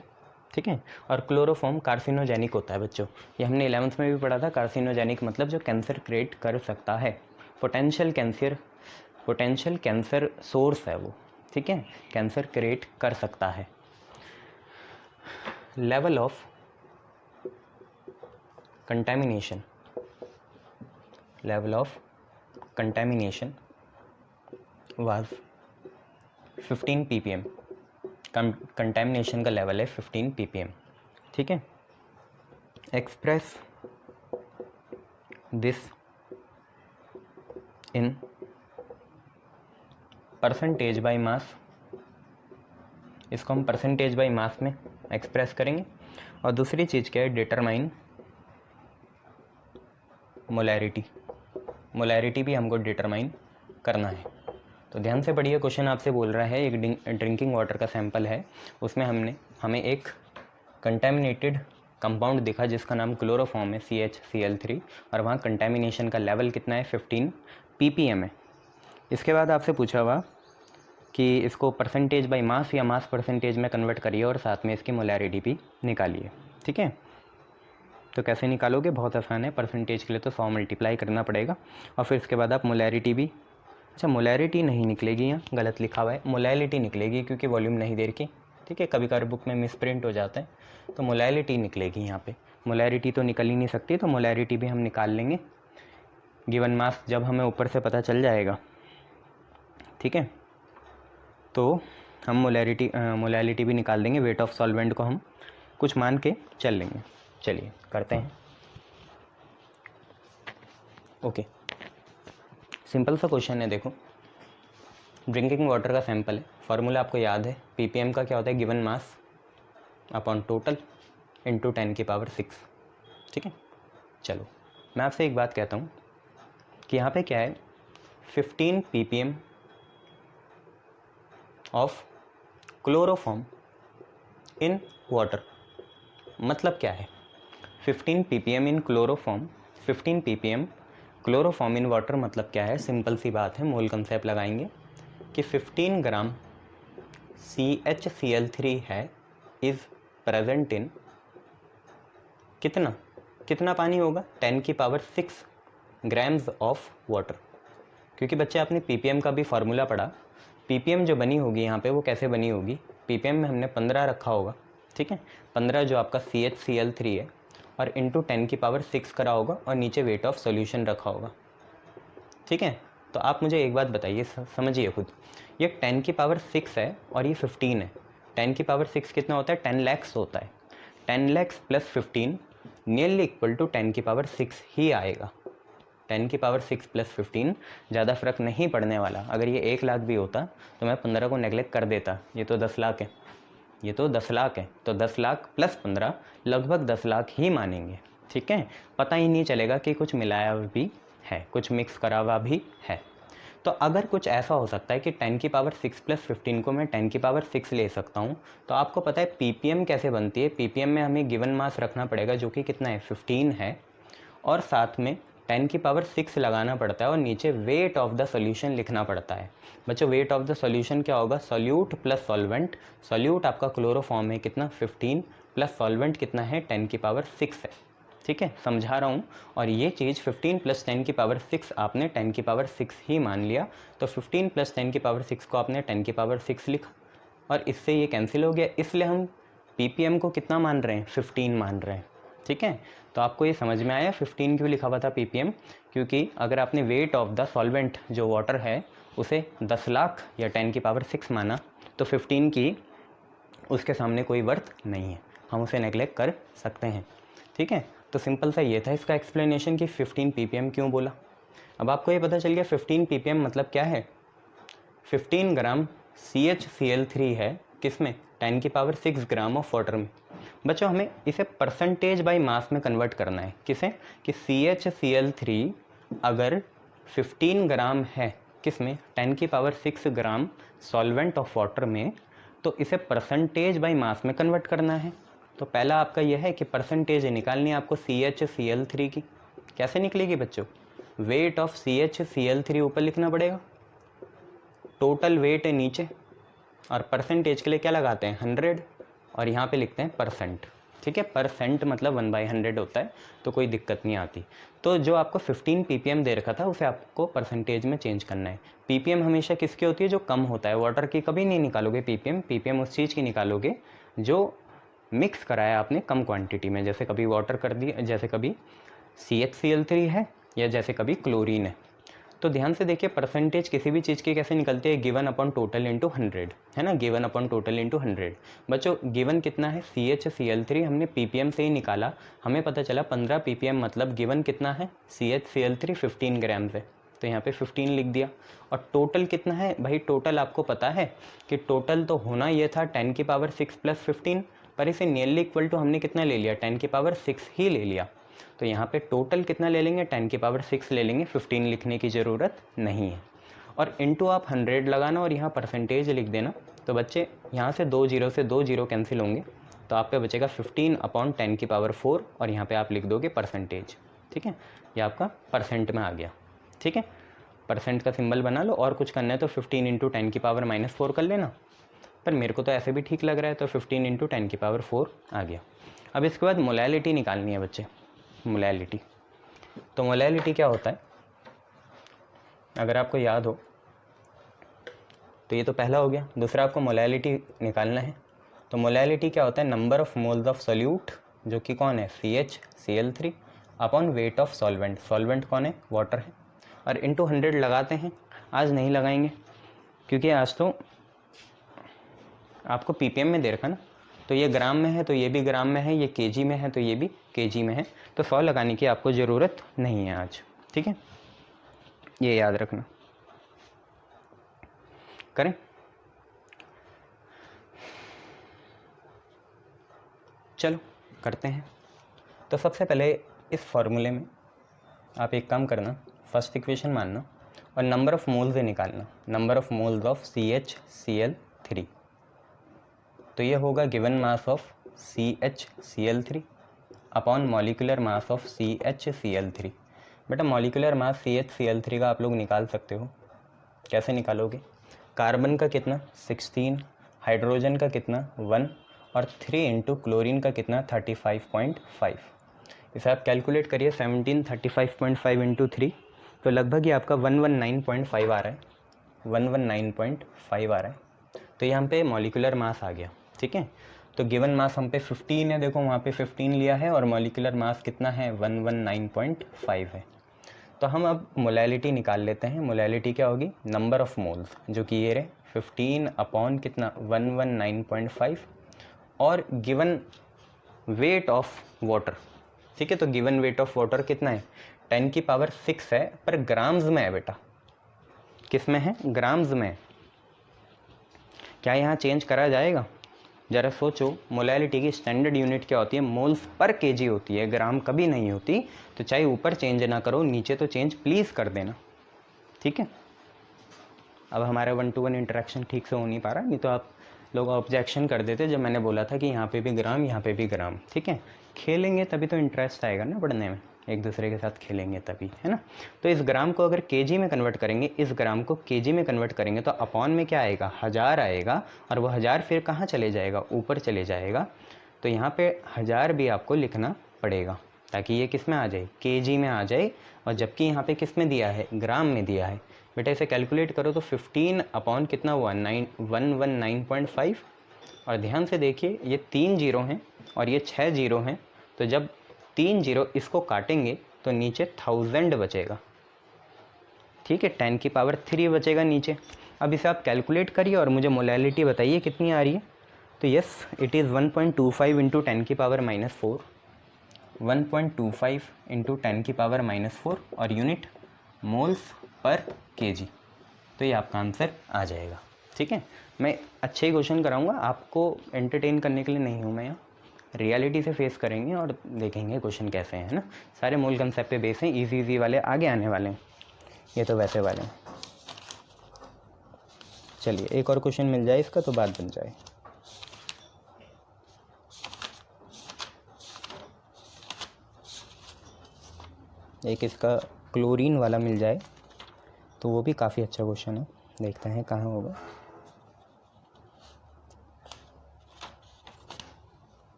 ठीक है, और क्लोरोफॉर्म कार्सिनोजेनिक होता है बच्चों, ये हमने 11th में भी पढ़ा था। कार्सिनोजेनिक मतलब जो कैंसर क्रिएट कर सकता है, पोटेंशियल कैंसर सोर्स है वो। ठीक है, कैंसर क्रिएट कर सकता है। Level of contamination was 15 ppm। Contamination का लेवल है 15 ppm। ठीक है, express this in percentage by mass, इसको हम परसेंटेज बाय मास में एक्सप्रेस करेंगे। और दूसरी चीज़ क्या है, डिटरमाइन मोलैरिटी भी हमको डिटरमाइन करना है। तो ध्यान से पढ़िए, क्वेश्चन आपसे बोल रहा है एक ड्रिंकिंग वाटर का सैंपल है, उसमें हमें एक कंटेमिनेटेड कंपाउंड दिखा जिसका नाम क्लोरोफॉर्म है CHCl3, और वहाँ कंटेमिनेशन का लेवल कितना है, 15 ppm है। इसके बाद आपसे पूछा हुआ कि इसको परसेंटेज बाय मास या मास परसेंटेज में कन्वर्ट करिए और साथ में इसकी मोलैरिटी भी निकालिए। ठीक है, तो कैसे निकालोगे, बहुत आसान है। परसेंटेज के लिए तो 100 मल्टीप्लाई करना पड़ेगा, और फिर इसके बाद आप मोलैरिटी भी, अच्छा मोलैरिटी नहीं निकलेगी, यहाँ गलत लिखा हुआ है, मोलैलिटी निकलेगी क्योंकि वॉल्यूम नहीं दे रखी। ठीक है, कभी कभार बुक में मिस प्रिंट हो जाता है, तो मोलैलिटी निकलेगी यहाँ पे। मोलैरिटी तो निकल ही नहीं सकती, तो मोलैरिटी भी हम निकाल लेंगे गिवन मास जब हमें ऊपर से पता चल जाएगा। ठीक है, तो हम मोलैलिटी भी निकाल देंगे। वेट ऑफ सॉल्वेंट को हम कुछ मान के चल लेंगे। चलिए करते हैं। ओके, सिंपल सा क्वेश्चन है, देखो ड्रिंकिंग वाटर का सैंपल है, फार्मूला आपको याद है, ppm का क्या होता है, given mass upon total into 10⁶। ठीक है, चलो मैं आपसे एक बात कहता हूँ कि यहाँ पे क्या है, 15 ppm of chloroform in water, मतलब क्या है 15 ppm in chloroform, 15 ppm chloroform in water मतलब क्या है, सिंपल सी बात है, मोल कंसेप्ट लगाएंगे कि 15 ग्राम CHCl3 है इज़ प्रेजेंट इन कितना पानी होगा, 10⁶ ग्राम्स ऑफ वाटर। क्योंकि बच्चे आपने ppm का भी फार्मूला पढ़ा, ppm जो बनी होगी यहाँ पे वो कैसे बनी होगी, ppm में हमने 15 रखा होगा। ठीक है, 15 जो आपका CHCl3 है, और इंटू 10⁶ करा होगा, और नीचे वेट ऑफ सॉल्यूशन रखा होगा। ठीक है, तो आप मुझे एक बात बताइए, समझिए खुद, ये 10⁶ है और ये 15 है। 10⁶ कितना होता है, 10 lakhs होता है। 10 lakhs plus 15 nearly equal to 10⁶ ही आएगा। 10⁶ प्लस 15 ज़्यादा फ़र्क नहीं पड़ने वाला। अगर ये 1 लाख भी होता तो मैं 15 को नेगलेक्ट कर देता, ये तो 10 लाख है, ये तो 10 लाख है, तो 10 लाख प्लस 15 लगभग 10 लाख ही मानेंगे। ठीक है, पता ही नहीं चलेगा कि कुछ मिलाया भी है, कुछ मिक्स करा हुआ भी है। तो अगर कुछ ऐसा हो सकता है कि 10⁶ प्लस 15 को मैं 10⁶ ले सकता हूँ, तो आपको पता है ppm कैसे बनती है, ppm में हमें गिवन मास रखना पड़ेगा जो कि कितना है, 15 है, और साथ में 10⁶ लगाना पड़ता है, और नीचे वेट ऑफ द सॉल्यूशन लिखना पड़ता है। बच्चों वेट ऑफ द सॉल्यूशन क्या होगा, सॉल्यूट प्लस सॉल्वेंट। सॉल्यूट आपका क्लोरोफॉर्म है कितना, 15, प्लस सॉल्वेंट कितना है, 10⁶ है। ठीक है, समझा रहा हूँ। और ये चीज़ 15 प्लस 10⁶ आपने 10⁶ ही मान लिया, तो 15 प्लस 10⁶ को आपने 10⁶ लिखा, और इससे ये कैंसिल हो गया, इसलिए हम ppm को कितना मान रहे हैं, 15 मान रहे हैं। ठीक है, तो आपको ये समझ में आया 15 क्यों लिखा हुआ था ppm, क्योंकि अगर आपने वेट ऑफ द सॉल्वेंट जो वाटर है उसे 10 लाख या 10⁶ माना, तो 15 की उसके सामने कोई वर्थ नहीं है, हम उसे नेगलेक्ट कर सकते हैं। ठीक है, तो सिंपल सा ये था इसका एक्सप्लेनेशन कि 15 ppm क्यों बोला। अब आपको ये पता चल गया 15 ppm मतलब क्या है, 15 ग्राम CHCl3 है किसमें, 10 की पावर 6 ग्राम ऑफ वाटर में। बच्चों हमें इसे परसेंटेज बाय मास में कन्वर्ट करना है, किसे, कि CHCl3 अगर 15 ग्राम है किसमें, 10 की power 6 gram solvent of water में, तो इसे परसेंटेज बाय मास में कन्वर्ट करना है। तो पहला आपका यह है कि परसेंटेज निकालनी है आपको CHCl3 की। कैसे निकलेगी बच्चों, वेट ऑफ CHCl3 ऊपर लिखना पड़ेगा, टोटल वेट है नीचे, और परसेंटेज के लिए क्या लगाते हैं 100, और यहाँ पे लिखते हैं परसेंट। ठीक है, परसेंट मतलब 1/100 होता है, तो कोई दिक्कत नहीं आती। तो जो आपको 15 ppm दे रखा था उसे आपको परसेंटेज में चेंज करना है। ppm हमेशा किसकी होती है, जो कम होता है, वाटर की कभी नहीं निकालोगे ppm उस चीज़ की निकालोगे जो मिक्स कराया आपने कम क्वांटिटी में, जैसे कभी वाटर कर दिया, जैसे कभी CHCl3 है, या जैसे कभी क्लोरीन है। तो ध्यान से देखिए परसेंटेज किसी भी चीज़ की कैसे निकलती है, गिवन अपॉन टोटल इंटू 100, है ना, गिवन अपॉन टोटल इंटू 100। बच्चों गिवन कितना है, CHCl3 हमने ppm से ही निकाला, हमें पता चला 15 ppm मतलब गिवन कितना है, CHCl3 15 ग्राम है, तो यहाँ पे 15 लिख दिया। और टोटल कितना है भाई, टोटल आपको पता है कि टोटल तो होना ये था 10 की पावर 6 + 15, पर इसे नियरली इक्वल टू हमने कितना ले लिया, 10 की पावर 6 ही ले लिया। तो यहाँ पे टोटल कितना ले लेंगे, 10 की पावर 6 ले लेंगे, 15 लिखने की ज़रूरत नहीं है। और इंटू आप 100 लगाना और यहाँ परसेंटेज लिख देना। तो बच्चे यहाँ से 2 0 से 2 0 कैंसिल होंगे, तो आप पे बचेगा 15/10 की पावर 4, और यहाँ पे आप लिख दोगे परसेंटेज। ठीक है, ये आपका परसेंट में आ गया। ठीक है, परसेंट का सिंबल बना लो, और कुछ करना है तो 15 × 10 की पावर -4 कर लेना, पर मेरे को तो ऐसे भी ठीक लग रहा है, तो 15 × 10 की पावर 4 आ गया। अब इसके बाद मोलैलिटी निकालनी है बच्चे, मोलैलिटी। तो मोलैलिटी क्या होता है, अगर आपको याद हो तो ये तो पहला हो गया। दूसरा आपको मोलैलिटी निकालना है। तो मोलैलिटी क्या होता है, number of moles of solute, जो कि कौन है CHCl3 upon weight of solvent, solvent कौन है, वाटर है, और इंटू 100 लगाते हैं। आज नहीं लगाएंगे क्योंकि आज तो आपको ppm में दे रखा ना, तो ये ग्राम में है तो ये भी ग्राम में है, ये kg में है तो ये भी kg में है, तो 100 लगाने की आपको ज़रूरत नहीं है आज। ठीक है, ये याद रखना। करें, चलो करते हैं। तो सबसे पहले इस फॉर्मूले में आप एक काम करना, फर्स्ट इक्वेशन मानना और नंबर ऑफ मोल्स निकालना, number of moles of CHCl3। तो ये होगा given mass of CHCl3 upon molecular mass of CHCl3। बेटा मॉलिकुलर मास CHCl3 का आप लोग निकाल सकते हो। कैसे निकालोगे, कार्बन का कितना 16, हाइड्रोजन का कितना 1, और 3 इंटू क्लोरीन का कितना 35.5। इसे आप कैलकुलेट करिए, 1735.5 इंटू 3, तो लगभग ये आपका 119.5 आ रहा है, 119.5 आ रहा है। तो यहाँ पे मॉलिकुलर मास आ गया। ठीक है, तो गिवन मास हम पे 15 है, देखो वहाँ पे 15 लिया है, और मॉलिकुलर मास कितना है 119.5 है। तो हम अब मोलैलिटी निकाल लेते हैं। मोलैलिटी क्या होगी, नंबर ऑफ मोल्स, जो कि ये रहे 15 अपॉन कितना 119.5, और गिवन वेट ऑफ वाटर। ठीक है, तो गिवन वेट ऑफ वाटर कितना है 10 की पावर 6 है, पर ग्राम्स में है बेटा, किस में है, ग्राम्स में। क्या यहाँ चेंज करा जाएगा, ज़रा सोचो। मोलैलिटी की स्टैंडर्ड यूनिट क्या होती है, मोल्स पर केजी होती है, ग्राम कभी नहीं होती। तो चाहे ऊपर चेंज ना करो, नीचे तो चेंज प्लीज़ कर देना। ठीक है, अब हमारा 1-to-1 इंटरेक्शन ठीक से हो नहीं पा रहा, नहीं तो आप लोग ऑब्जेक्शन कर देते जब मैंने बोला था कि यहाँ पे भी ग्राम, यहाँ पे भी ग्राम। ठीक है, खेलेंगे तभी तो इंटरेस्ट आएगा ना पढ़ने में, एक दूसरे के साथ खेलेंगे तभी, है ना। तो इस ग्राम को अगर केजी में कन्वर्ट करेंगे, इस ग्राम को केजी में कन्वर्ट करेंगे, तो अपॉन में क्या आएगा 1000 आएगा, और वह 1000 फिर कहाँ चले जाएगा, ऊपर चले जाएगा। तो यहाँ पे 1000 भी आपको लिखना पड़ेगा, ताकि ये किस में आ जाए, केजी में आ जाए, और जबकि यहाँ पे किस में दिया है, ग्राम में दिया है। बेटा इसे कैलकुलेट करो तो 15 अपॉन कितना हुआ 119.5, और ध्यान से देखिए ये 3 जीरो हैं और ये 6 जीरो हैं, तो जब 3 जीरो इसको काटेंगे तो नीचे 1000 बचेगा। ठीक है, 10 की पावर 3 बचेगा नीचे। अब इसे आप कैलकुलेट करिए और मुझे मोलैलिटी बताइए कितनी आ रही है। तो यस, इट इज़ 1.25 इंटू 10 की पावर -4, 1.25 इंटू 10 की पावर -4, और यूनिट मोल्स पर केजी। तो ये आपका आंसर आ जाएगा। ठीक है, मैं अच्छे ही क्वेश्चन कराऊंगा, आपको एंटरटेन करने के लिए नहीं हूँ मैं यहाँ, रियलिटी से फेस करेंगे और देखेंगे क्वेश्चन कैसे हैं, है ना। सारे मोल कंसेप्ट पे बेस हैं, इजी वाले आगे आने वाले हैं, ये तो वैसे वाले हैं। चलिए एक और क्वेश्चन मिल जाए इसका तो बात बन जाए। एक इसका क्लोरीन वाला मिल जाए तो वो भी काफ़ी अच्छा क्वेश्चन है, देखते हैं कहाँ होगा।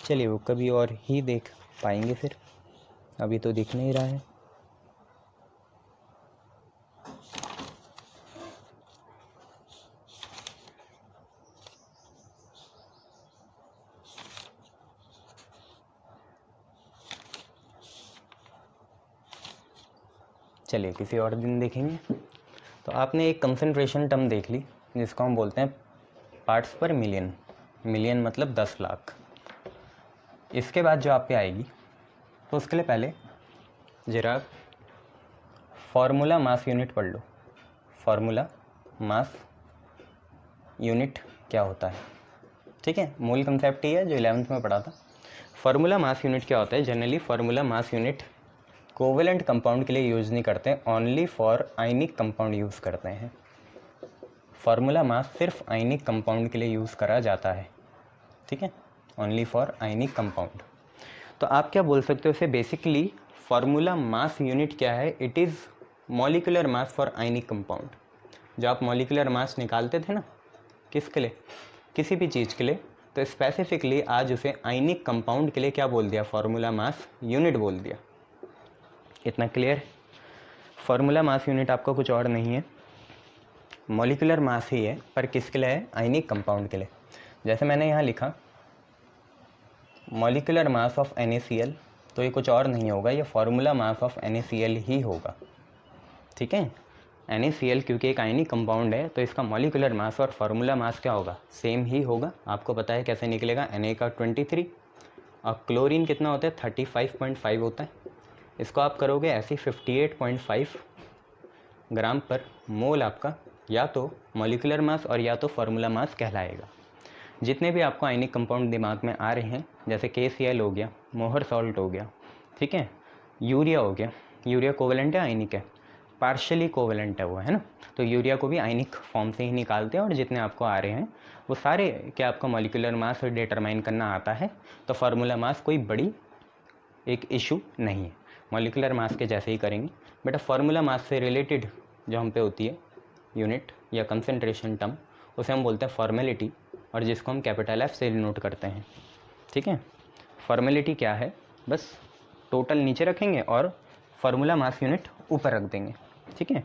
चलिए वो कभी और ही देख पाएंगे, फिर अभी तो दिख नहीं रहा है। चलिए किसी और दिन देखेंगे। तो आपने एक कंसंट्रेशन टर्म देख ली जिसको हम बोलते हैं पार्ट्स पर मिलियन, मिलियन मतलब 10 लाख। इसके बाद जो आप पे आएगी तो उसके लिए पहले जरा फार्मूला मास यूनिट पढ़ लो। फार्मूला मास यूनिट क्या होता है, ठीक है, मूल कंसेप्ट ही है जो 11th में पढ़ा था। फार्मूला मास यूनिट क्या होता है, generally formula mass unit covalent compound के लिए यूज़ नहीं करते हैं, only for ionic compound use करते हैं। फार्मूला मास सिर्फ आयनिक कंपाउंड के लिए यूज़ करा जाता है, ठीक है, ओनली फॉर आयनिक कंपाउंड। तो आप क्या बोल सकते हो इसे, बेसिकली फार्मूला मास यूनिट क्या है, it is molecular mass for ionic compound. जो आप मॉलिक्यूलर मास निकालते थे ना, किसके लिए, किसी भी चीज़ के लिए, तो स्पेसिफिकली आज उसे आयनिक कंपाउंड के लिए क्या बोल दिया, फार्मूला मास यूनिट बोल दिया। इतना क्लियर। फार्मूला मास यूनिट आपका कुछ और नहीं है, मॉलिक्यूलर मास ही है, पर किसके लिए है, आयनिक कंपाउंड के लिए। जैसे मैंने यहाँ लिखा मॉलिक्यूलर मास ऑफ NaCl, तो ये कुछ और नहीं होगा, ये फार्मूला मास ऑफ NaCl ही होगा, ठीक है। NaCl क्योंकि एक आयनिक कंपाउंड है तो इसका मॉलिक्यूलर मास और फार्मूला मास क्या होगा, सेम ही होगा। आपको पता है कैसे निकलेगा, Na का 23 और क्लोरीन कितना होता है 35.5 होता है। इसको आप करोगे ऐसे 58.5 ग्राम पर मोल आपका या तो मॉलिक्यूलर मास और या तो फार्मूला मास कहलाएगा। जितने भी आपको आयनिक कंपाउंड दिमाग में आ रहे हैं, जैसे KCl हो गया, मोहर सॉल्ट हो गया, ठीक है, यूरिया हो गया, यूरिया कोवेलेंट है आयनिक है, पार्शियली कोवेलेंट है वो, है ना, तो यूरिया को भी आयनिक फॉर्म से ही निकालते हैं। और जितने आपको आ रहे हैं वो सारे क्या आपको मॉलिक्यूलर मास डिटरमाइन करना आता है, तो फार्मूला मास कोई बड़ी एक इशू नहीं है, मॉलिक्यूलर मास के जैसे ही करेंगे। बेटा फार्मूला मास से रिलेटेड जो हम पे होती है यूनिट या कंसंट्रेशन टर्म, उसे हम बोलते हैं फॉर्मेलिटी, और जिसको हम कैपिटल F से नोट करते हैं, ठीक है। फॉर्मेलिटी क्या है, बस टोटल नीचे रखेंगे और फार्मूला मास यूनिट ऊपर रख देंगे, ठीक है।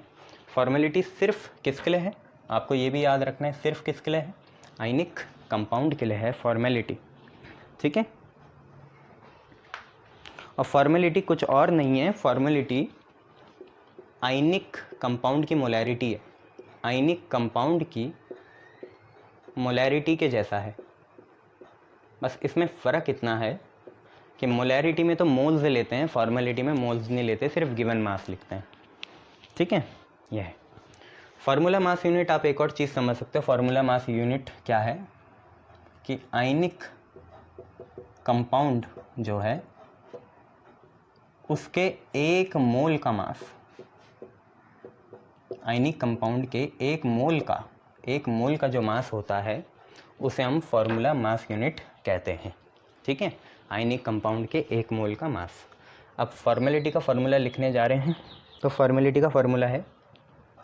फॉर्मेलिटी सिर्फ किसके लिए है, आपको ये भी याद रखना है, सिर्फ किसके लिए है, आयनिक कंपाउंड के लिए है फॉर्मेलिटी, ठीक है। और फॉर्मेलिटी कुछ और नहीं है, फॉर्मेलिटी आयनिक कंपाउंड की मोलैरिटी है, आयनिक कंपाउंड की मोलैरिटी के जैसा है। बस इसमें फ़र्क इतना है कि मोलैरिटी में तो मोल्स लेते हैं, फॉर्मेलिटी में मोल्स नहीं लेते, सिर्फ गिवन मास लिखते हैं, ठीक है। यह है फार्मूला मास यूनिट। आप एक और चीज़ समझ सकते हो, फार्मूला मास यूनिट क्या है कि आयनिक कंपाउंड जो है उसके एक मोल का मास, आयनिक कंपाउंड के एक मोल का जो मास होता है उसे हम फार्मूला मास यूनिट कहते हैं, ठीक है, आयनिक कंपाउंड के एक मोल का मास। अब फॉर्मेलिटी का फार्मूला लिखने जा रहे हैं, तो फॉर्मेलिटी का फार्मूला है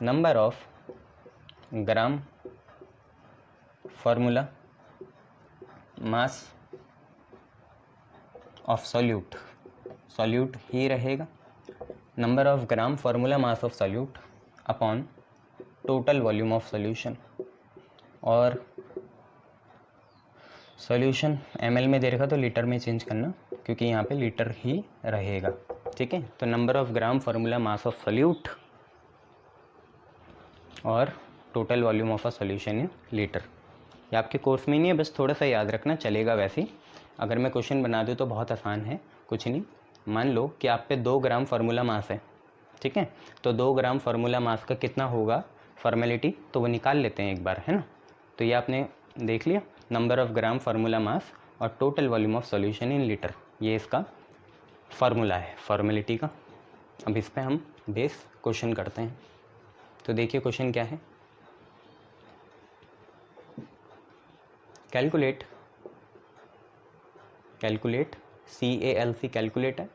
number of gram formula mass of solute ही रहेगा, number of gram formula mass of solute upon total volume of solution. और सॉल्यूशन ml में दे रखा तो लीटर में चेंज करना, क्योंकि यहाँ पे लीटर ही रहेगा, ठीक है। तो number of gram formula mass of solute और total volume of a solution in litre. ये आपके कोर्स में नहीं है, बस थोड़ा सा याद रखना, चलेगा वैसे ही। अगर मैं क्वेश्चन बना दूँ तो बहुत आसान है, कुछ नहीं। मान लो कि आप पे 2 ग्राम फार्मूला मास है, ठीक है। तो 2 ग्राम फार्मूला मास का कितना होगा फॉर्मेलिटी, तो वो निकाल लेते हैं एक बार, है ना। तो ये आपने देख लिया, number of gram formula mass और total volume of solution in litre, ये इसका फार्मूला है फॉर्मेलिटी का। अब इस पर हम बेस क्वेश्चन करते हैं। तो देखिए क्वेश्चन क्या है, कैलकुलेट CALC कैलकुलेट है,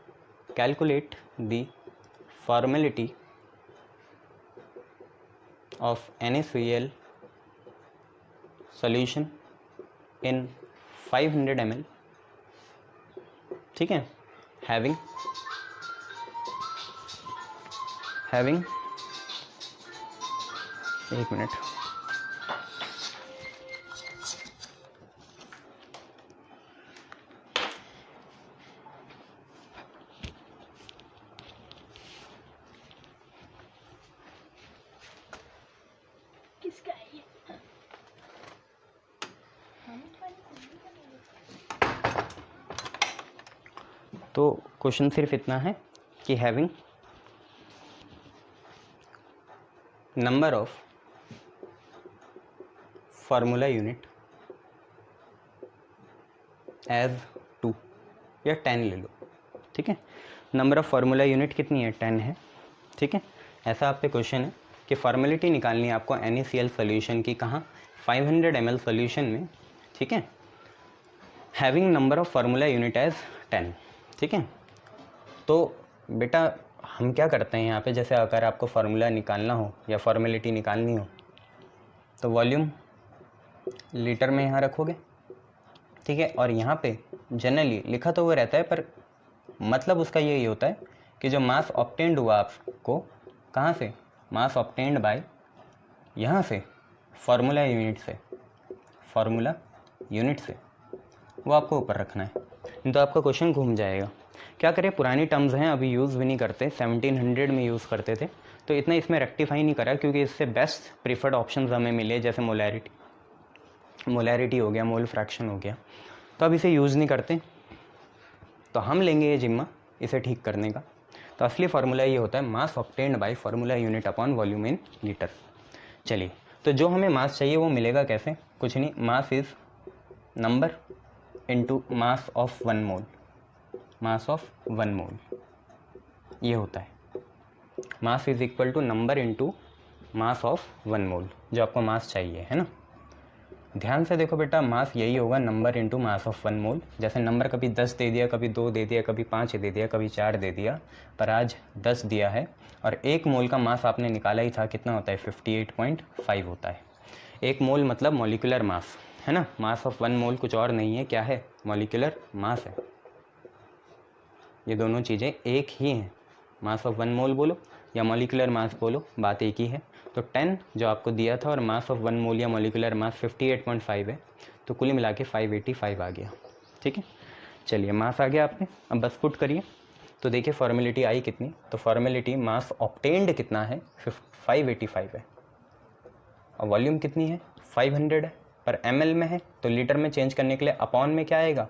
calculate the formality of NaCl solution in 500 ml, ठीक है, having एक मिनट, तो क्वेश्चन सिर्फ इतना है कि having number of formula unit as 2 या 10 ले लो, ठीक है। नंबर ऑफ फार्मूला यूनिट कितनी है, 10 है, ठीक है। ऐसा आप पे क्वेश्चन है कि फॉर्मेलिटी निकालनी है आपको NaCl सोल्यूशन की, कहाँ, 500 ml सोल्यूशन में, ठीक है। Having number of formula unit as 10, ठीक है। तो बेटा हम क्या करते हैं यहाँ पे, जैसे अगर आपको फार्मूला निकालना हो या फॉर्मेलिटी निकालनी हो तो वॉल्यूम लीटर में यहाँ रखोगे, ठीक है। और यहाँ पे जनरली लिखा तो वो रहता है, पर मतलब उसका यही होता है कि जो मास ऑब्टेन्ड हुआ आपको, कहाँ से, मास ऑब्टेन्ड बाय, यहाँ से फार्मूला यूनिट से वो आपको ऊपर रखना है, नहीं तो आपका क्वेश्चन घूम जाएगा। क्या करें, पुरानी टर्म्स हैं, अभी यूज़ भी नहीं करते, 1700 में यूज़ करते थे, तो इतना इसमें रेक्टिफाई नहीं करा, क्योंकि इससे बेस्ट प्रीफर्ड ऑप्शंस हमें मिले, जैसे मोलैरिटी हो गया, मोल फ्रैक्शन हो गया, तो अब इसे यूज़ नहीं करते। तो हम लेंगे ये जिम्मा इसे ठीक करने का। तो असली फार्मूला ये होता है mass obtained by formula unit upon volume in litre. चलिए, तो जो हमें मास चाहिए वो मिलेगा कैसे, कुछ नहीं, mass is number into mass of 1 mole, ये होता है। Mass is equal to number into mass of 1 mole, जो आपको मास चाहिए, है ना। ध्यान से देखो बेटा, मास यही होगा, नंबर इनटू मास ऑफ 1 मोल। जैसे नंबर कभी 10 दे दिया, कभी 2 दे दिया, कभी 5 दे दिया, कभी 4 दे दिया, पर आज 10 दिया है, और 1 मोल का मास आपने निकाला ही था, कितना होता है, 58.5 होता है। 1 मोल मतलब मॉलिक्यूलर मास, है ना। मास ऑफ 1 मोल कुछ और नहीं है, क्या है, मॉलिक्यूलर मास है। ये दोनों चीज़ें एक ही हैं, मास ऑफ 1 मोल बोलो या मॉलिक्यूलर मास बोलो, बात एक ही है। तो 10 जो आपको दिया था और मास ऑफ 1 मोल या मॉलिक्यूलर मास 58.5 है, तो कुल मिला के 585 आ गया, ठीक है। चलिए, मास आ गया आपने, अब बस पुट करिए। तो देखिए फॉर्मेलिटी आई कितनी, तो फॉर्मेलिटी मास ऑब्टेन्ड कितना है, 585 है, और वॉल्यूम कितनी है, 500 है, पर ml में है, तो लीटर में चेंज करने के लिए अपॉन में क्या आएगा,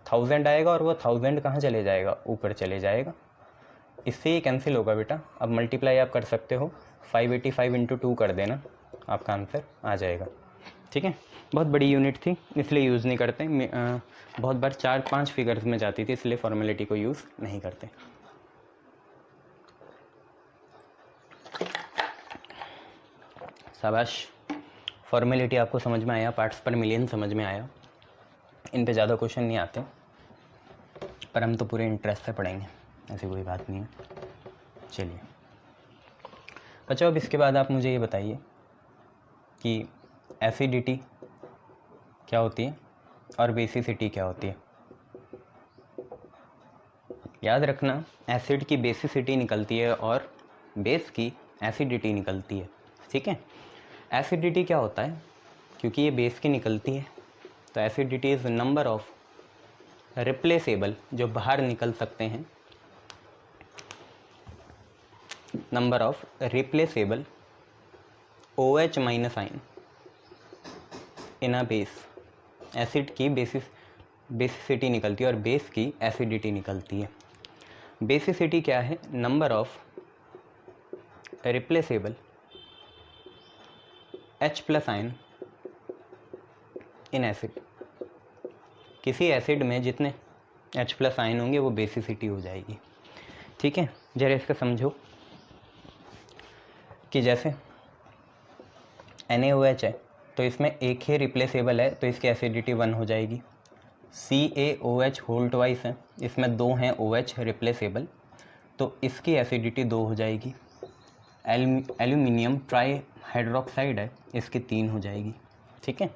1000 आएगा, और वो 1000 कहाँ चले जाएगा, ऊपर चले जाएगा। इससे ये कैंसिल होगा बेटा। अब मल्टीप्लाई आप कर सकते हो, 585 इंटू 2 कर देना, आपका आंसर आ जाएगा, ठीक है। बहुत बड़ी यूनिट थी इसलिए यूज़ नहीं करते, बहुत बार 4-5 फिगर्स में जाती थी, इसलिए फॉर्मेलिटी को यूज़ नहीं करते। शाबाश, फॉर्मेलिटी आपको समझ में आया, पार्ट्स पर मिलियन समझ में आया। इन पे ज़्यादा क्वेश्चन नहीं आते, पर हम तो पूरे इंटरेस्ट से पढ़ेंगे, ऐसी कोई बात नहीं है। चलिए बच्चों, अब इसके बाद आप मुझे ये बताइए कि एसिडिटी क्या होती है और बेसिसिटी क्या होती है। याद रखना, एसिड की बेसिसिटी निकलती है और बेस की एसिडिटी निकलती है, ठीक है। एसिडिटी क्या होता है, क्योंकि ये बेस की निकलती है, तो acidity is number of replaceable, जो बाहर निकल सकते हैं, number of replaceable OH minus आइन इन अ बेस। एसिड की बेसिसिटी निकलती है और बेस की एसिडिटी निकलती है। बेसिसिटी क्या है? Number of replaceable H plus ion in acid. किसी एसिड में जितने H प्लस आयन होंगे वो बेसिसिटी हो जाएगी। ठीक है, जरा इसका समझो कि जैसे NaOH है तो इसमें एक ही रिप्लेसेबल है तो इसकी एसिडिटी 1 हो जाएगी। CaOH होल ट्वाइस है, इसमें 2 हैं OH रिप्लेसेबल तो इसकी एसिडिटी 2 हो जाएगी। एल्यूमिनियम ट्राई हाइड्रोक्साइड है, इसकी 3 हो जाएगी। ठीक है,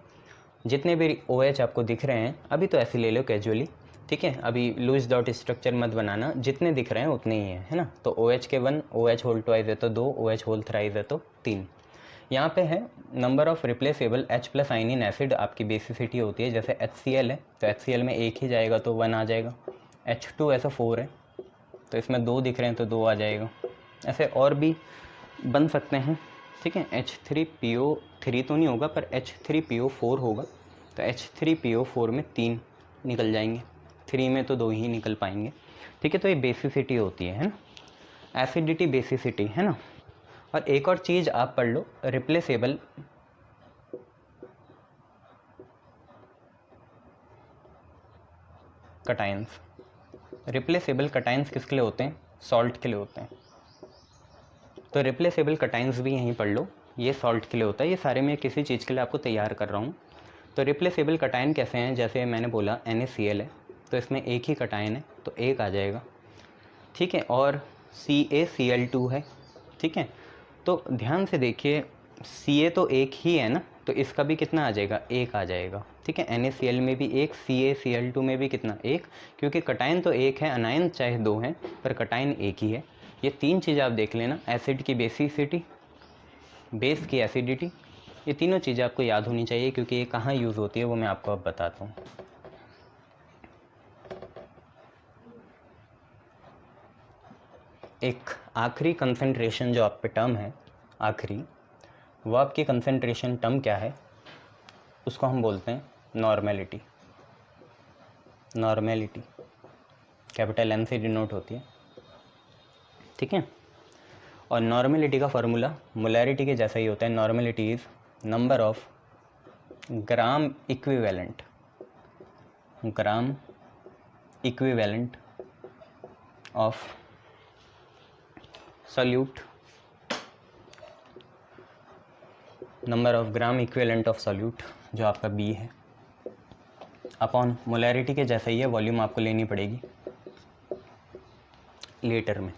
जितने भी OH आपको दिख रहे हैं अभी तो ऐसे ले लो कैजुअली। ठीक है, अभी लूज डॉट स्ट्रक्चर मत बनाना, जितने दिख रहे हैं उतने ही हैं, है ना। तो OH के 1, OH होल ट्वाइस है तो 2, OH होल थ्राइस है तो 3। यहाँ पे है number of replaceable H plus आइन इन एसिड, आपकी बेसिसिटी होती है। जैसे HCl है तो HCl में एक ही जाएगा तो 1 आ जाएगा। H2SO4 है तो इसमें 2 दिख रहे हैं तो 2 आ जाएगा। ऐसे और भी बन सकते हैं। ठीक है, H3PO3 तो नहीं होगा पर H3PO4 होगा तो H3PO4 में 3 निकल जाएंगे, 3 में तो 2 ही निकल पाएंगे। ठीक है, तो ये बेसिसिटी होती है ना, एसिडिटी बेसिसिटी, है ना। और एक और चीज़ आप पढ़ लो, रिप्लेसेबल कटायंस। रिप्लेसेबल कटायंस किसके लिए होते हैं? सॉल्ट के लिए होते हैं। तो रिप्लेसेबल कटायंस भी यहीं पढ़ लो, ये सॉल्ट के लिए होता है। ये सारे मैं किसी चीज़ के लिए आपको तैयार कर रहा हूँ। तो रिप्लेसेबल कटायन कैसे हैं? जैसे मैंने बोला NaCl है तो इसमें एक ही कटायन है तो 1 आ जाएगा। ठीक है, और CaCl2 है। ठीक है, तो ध्यान से देखिए, Ca तो एक ही है ना, तो इसका भी कितना आ जाएगा? 1 आ जाएगा। ठीक है, NaCl में भी 1, CaCl2 में भी कितना? 1, क्योंकि कटायन तो एक है, अनायन चाहे 2 हैं पर कटायन एक ही है। ये 3 चीज़ आप देख लेना, एसिड की बेसिसिटी, बेस की एसिडिटी, ये तीनों चीज़ें आपको याद होनी चाहिए क्योंकि ये कहाँ यूज़ होती है वो मैं आपको अब बताता हूँ। एक आखिरी कंसंट्रेशन जो आप पे टर्म है आखिरी, वो आपकी कंसंट्रेशन टर्म क्या है? उसको हम बोलते हैं नॉर्मेलिटी। नॉर्मेलिटी कैपिटल N से डिनोट होती है। ठीक है, और नॉर्मेलिटी का फार्मूला मोलैरिटी के जैसा ही होता है। Normality is number of gram equivalent, gram equivalent of solute, number of gram equivalent of solute जो आपका B है, अपॉन मोलैरिटी के जैसा ही है, वॉल्यूम आपको लेनी पड़ेगी लीटर में।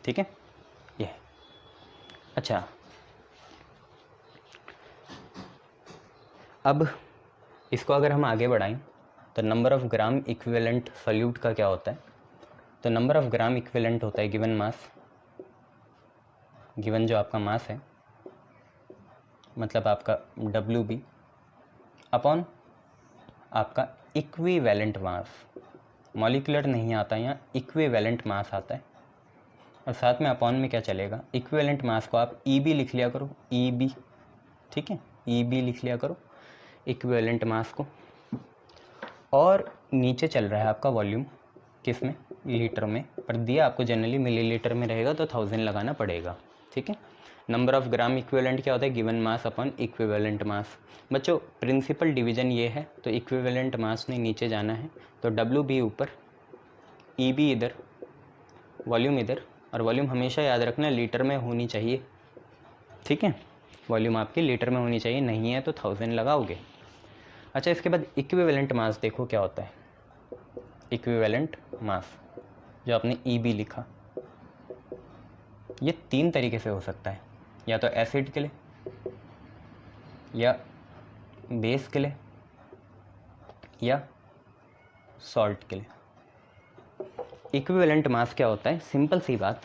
ठीक है, ये है। अच्छा, अब इसको अगर हम आगे बढ़ाएं तो number of gram equivalent solute का क्या होता है? तो नंबर ऑफ ग्राम इक्विवेलेंट होता है गिवन मास, गिवन जो आपका मास है मतलब आपका WB, अपॉन आपका इक्विवेलेंट मास। मॉलिक्यूलर नहीं आता यहाँ, इक्विवेलेंट मास आता है। और साथ में अपॉन में क्या चलेगा? इक्विवेलेंट मास को आप EB लिख लिया करो, EB। ठीक है, EB लिख लिया करो इक्विवेलेंट मास को। और नीचे चल रहा है आपका वॉल्यूम, किस में? लीटर में, पर दिया आपको जनरली मिलीलीटर में रहेगा तो 1000 लगाना पड़ेगा। ठीक है, नंबर ऑफ ग्राम इक्विवेलेंट क्या होता है? Given mass upon equivalent mass. बच्चों प्रिंसिपल डिवीजन ये है, तो इक्विवेलेंट मास ने नीचे जाना है तो WB ऊपर, EB इधर, वॉल्यूम इधर, और वॉल्यूम हमेशा याद रखना लीटर में होनी चाहिए। ठीक है, वॉल्यूम आपकी लीटर में होनी चाहिए, नहीं है तो 1000 लगाओगे। अच्छा, इसके बाद इक्विवेलेंट मास देखो क्या होता है। इक्विवेलेंट मास जो आपने EB लिखा, ये 3 तरीके से हो सकता है, या तो एसिड के लिए, या बेस के लिए, या सॉल्ट के लिए। इक्विवेलेंट मास क्या होता है? सिंपल सी बात,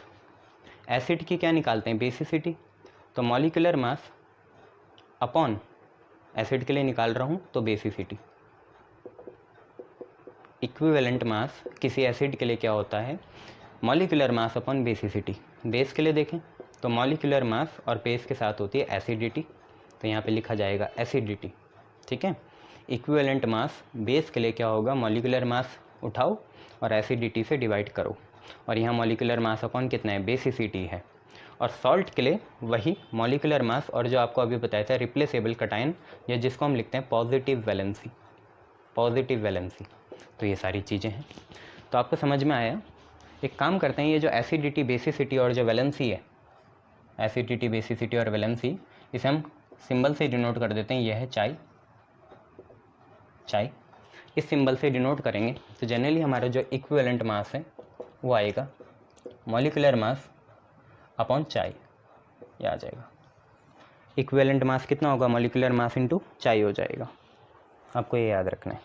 एसिड की क्या निकालते हैं? बेसिसिटी, तो मॉलिक्यूलर मास अपॉन एसिड के लिए निकाल रहा हूँ तो बेसिसिटी। इक्विवेलेंट मास किसी एसिड के लिए क्या होता है, molecular mass upon basicity. Base के लिए देखें तो मॉलिक्यूलर मास और बेस के साथ होती है एसिडिटी, तो यहाँ पे लिखा जाएगा एसिडिटी। ठीक है, इक्विवेलेंट मास बेस के लिए क्या होगा, मॉलिक्यूलर मास उठाओ और एसिडिटी से डिवाइड करो, और यहाँ मॉलिक्यूलर मास अपॉन कितना है, बेसिसिटी है। और सॉल्ट के लिए वही मॉलिक्यूलर मास और जो आपको अभी बताया था रिप्लेसेबल कटायन, या जिसको हम लिखते हैं पॉजिटिव वैलेंसी, पॉजिटिव वैलेंसी। तो ये सारी चीज़ें हैं, तो आपको समझ में आया। एक काम करते हैं, ये जो एसिडिटी, बेसिसिटी और जो वैलेंसी है, एसिडिटी, बेसिसिटी और वैलेंसी, इसे हम सिंबल से डिनोट कर देते हैं। यह है चाय, चाय इस सिंबल से डिनोट करेंगे तो जनरली हमारा जो इक्विवेलेंट मास है वो आएगा मॉलिक्यूलर मास अपॉन चाय, ये आ जाएगा। इक्विवेलेंट मास कितना होगा, मॉलिक्यूलर मास इंटू चाय हो जाएगा। आपको ये याद रखना है।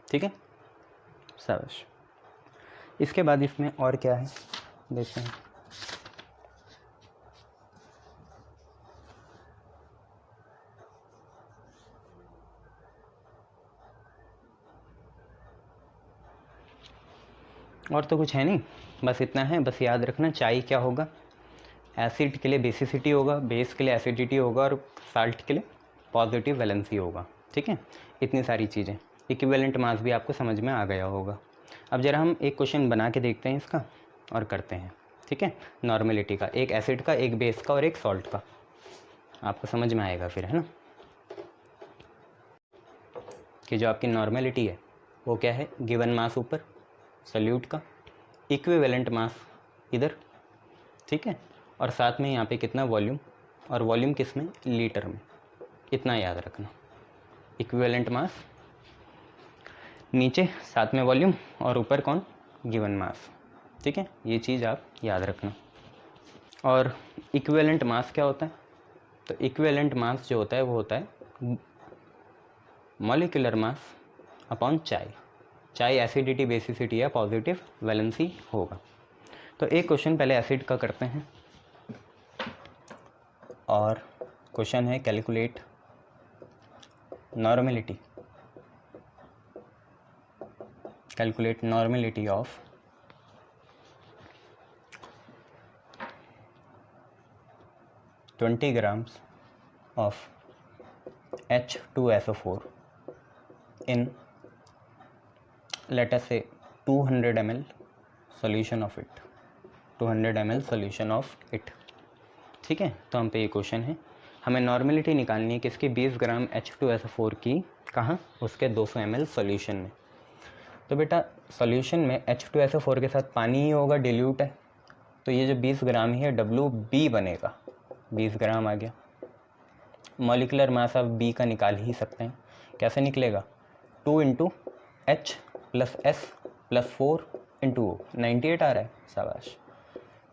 ठीक है, शाबाश। इसके बाद इसमें और क्या है देखते हैं। और तो कुछ है नहीं, बस इतना है। बस याद रखना चाय क्या होगा, एसिड के लिए बेसिसिटी होगा, बेस के लिए एसिडिटी होगा, और साल्ट के लिए पॉजिटिव वैलेंसी होगा। ठीक है, इतनी सारी चीज़ें। इक्विवेलेंट मास भी आपको समझ में आ गया होगा। अब जरा हम एक क्वेश्चन बना के देखते हैं इसका और करते हैं। ठीक है, नॉर्मेलिटी का, एक एसिड का, एक बेस का और एक सॉल्ट का, आपको समझ में आएगा फिर, है ना, कि जो आपकी नॉर्मेलिटी है वो क्या है, गिवन मास ऊपर सल्यूट का, इक्विवेलेंट मास इधर। ठीक है, और साथ में यहाँ पे कितना वॉल्यूम, और वॉल्यूम किस में, लीटर में। इतना याद रखना, इक्विवेलेंट मास नीचे, साथ में वॉल्यूम, और ऊपर कौन, गिवन मास। ठीक है, ये चीज़ आप याद रखना। और इक्विवेलेंट मास क्या होता है, तो इक्विवेलेंट मास जो होता है वो होता है मॉलिक्यूलर मास अपॉन चाय। चाय एसिडिटी, बेसिसिटी या पॉजिटिव वैलेंसी होगा। तो एक क्वेश्चन पहले एसिड का करते हैं, और क्वेश्चन है calculate normality, calculate normality of 20 grams of H2SO4 in, let us say, 200 ml solution of it, 200 ml solution of it। ठीक है, तो हम पे ये क्वेश्चन है, हमें नॉर्मेलिटी निकालनी है किसकी, 20 ग्राम H2SO4 की, कहाँ, उसके 200 ml सॉल्यूशन में। तो बेटा सॉल्यूशन में H2SO4 के साथ पानी ही होगा, डिल्यूट है, तो ये जो 20 ग्राम ही है WB बनेगा, 20 ग्राम आ गया। मॉलिक्यूलर मास आप B का निकाल ही सकते हैं, कैसे निकलेगा, 2 into H plus S plus 4 into O, 98 आ रहा है, शाबाश।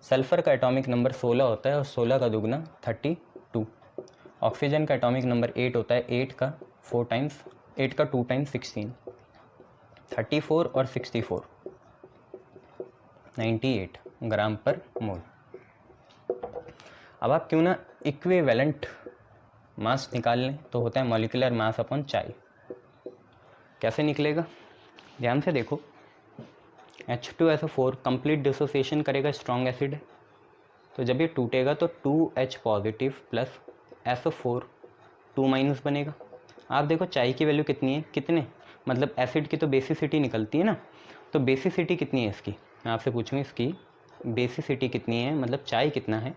सल्फ़र का एटॉमिक नंबर 16 होता है और 16 का दुगना 32। ऑक्सीजन का एटॉमिक नंबर 8 होता है, 8 का 4 टाइम्स, 8 का 2 टाइम्स 16, 34 और 64, 98 ग्राम पर मोल। अब आप क्यों ना इक्विवेलेंट मास निकाल लें, तो होता है मॉलिक्यूलर मास अपॉन चाय। कैसे निकलेगा, ध्यान से देखो, H2SO4 कंप्लीट डिसोसिएशन करेगा, स्ट्रॉन्ग एसिड है, तो जब ये टूटेगा तो 2H positive plus SO4 2 minus बनेगा। आप देखो चाय की वैल्यू कितनी है, कितने, मतलब एसिड की तो बेसिसिटी निकलती है ना, तो बेसिसिटी कितनी है इसकी, मैं आपसे पूछूँ इसकी बेसिसिटी कितनी है, मतलब चाय कितना है,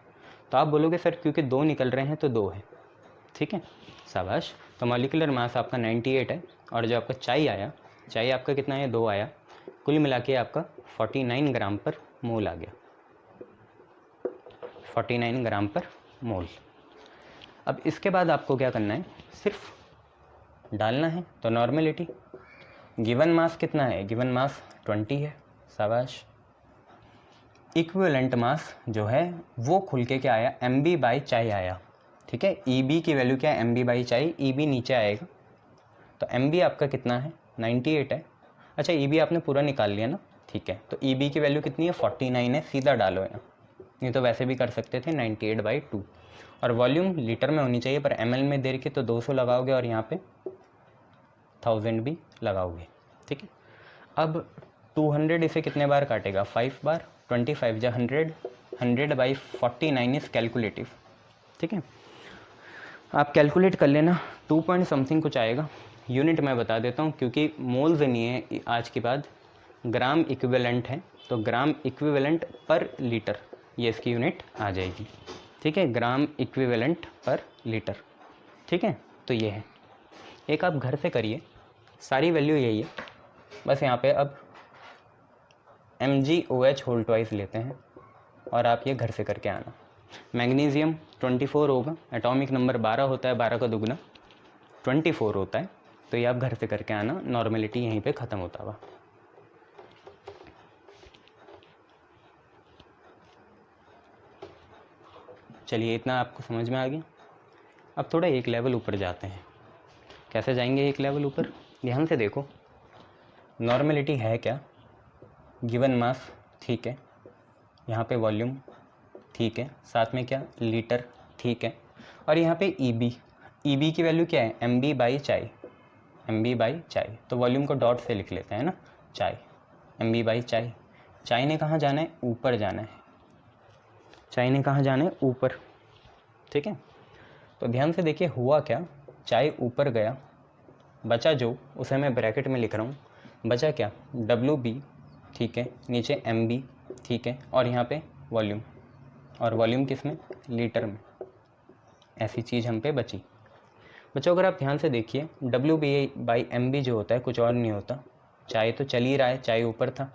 तो आप बोलोगे सर क्योंकि 2 निकल रहे हैं तो 2 है। ठीक है, शाबाश। तो मॉलिक्यूलर मास आपका 98 है, और जो आपका चाय आया, चाय आपका कितना है, 2 आया, कुल मिला के आपका 49 ग्राम पर मोल आ गया, 49 ग्राम पर मोल। अब इसके बाद आपको क्या करना है, सिर्फ डालना है, तो नॉर्मेलिटी, गिवन मास कितना है, गिवन मास 20 है, शाबाश। इक्विवेलेंट मास जो है वो खुल के क्या आया, MB बाई चाय आया। ठीक है, EB की वैल्यू क्या है, MB बाई चाय, EB नीचे आएगा, तो MB आपका कितना है, 98 है। अच्छा EB आपने पूरा निकाल लिया ना, ठीक है, तो EB की वैल्यू कितनी है, 49 है, सीधा डालो यहाँ, नहीं तो वैसे भी कर सकते थे 98/2, और वॉल्यूम लीटर में होनी चाहिए, पर ml में दे रखी तो 200 लगाओगे और यहाँ पे 1000 भी लगाओगे, ठीक है। अब 200 इसे कितने बार काटेगा, 5 बार, 25 या 100/49 इज़ कैलकुलेटिव, ठीक है। आप कैलकुलेट कर लेना, 2 पॉइंट समथिंग कुछ आएगा। यूनिट मैं बता देता हूँ क्योंकि मोल्स नहीं है आज के बाद, ग्राम इक्विवेलेंट है, तो ग्राम इक्विवेलेंट पर लीटर ये इसकी यूनिट आ जाएगी, ठीक है, ग्राम इक्विवेलेंट पर लीटर, ठीक है। तो ये है, एक आप घर से करिए, सारी वैल्यू यही है, बस यहाँ पे अब MgOH होल ट्वाइस लेते हैं और आप ये घर से करके आना। मैग्नीशियम 24 होगा, एटॉमिक नंबर 12 होता है, 12 का दुगना 24 होता है, तो ये आप घर से करके आना, नॉर्मेलिटी यहीं पे ख़त्म होता हुआ। चलिए इतना आपको समझ में आ गया। अब थोड़ा एक लेवल ऊपर जाते हैं। कैसे जाएंगे एक लेवल ऊपर, ध्यान से देखो, नॉर्मेलिटी है क्या, गिवन मास, ठीक है, यहाँ पे वॉल्यूम, ठीक है, साथ में क्या, लीटर, ठीक है, और यहाँ पे EB की वैल्यू क्या है, MB/चाय, MB/चाय, तो वॉल्यूम को डॉट से लिख लेते हैं ना, चाय, MB/चाय। चाय ने कहाँ जाना है, ऊपर जाना है, चाय ने कहाँ जाना है, ऊपर, ठीक है। तो ध्यान से देखिए हुआ क्या, चाय ऊपर गया, बचा जो, उसे मैं ब्रैकेट में लिख रहा हूँ, बचा क्या, WB, ठीक है, नीचे MB, ठीक है, और यहाँ पे वॉल्यूम, और वॉल्यूम किस में, लीटर में, ऐसी चीज़ हम पे बची। बच्चों अगर आप ध्यान से देखिए, WB/MB जो होता है कुछ और नहीं होता, चाय तो चल ही रहा है, चाय ऊपर था,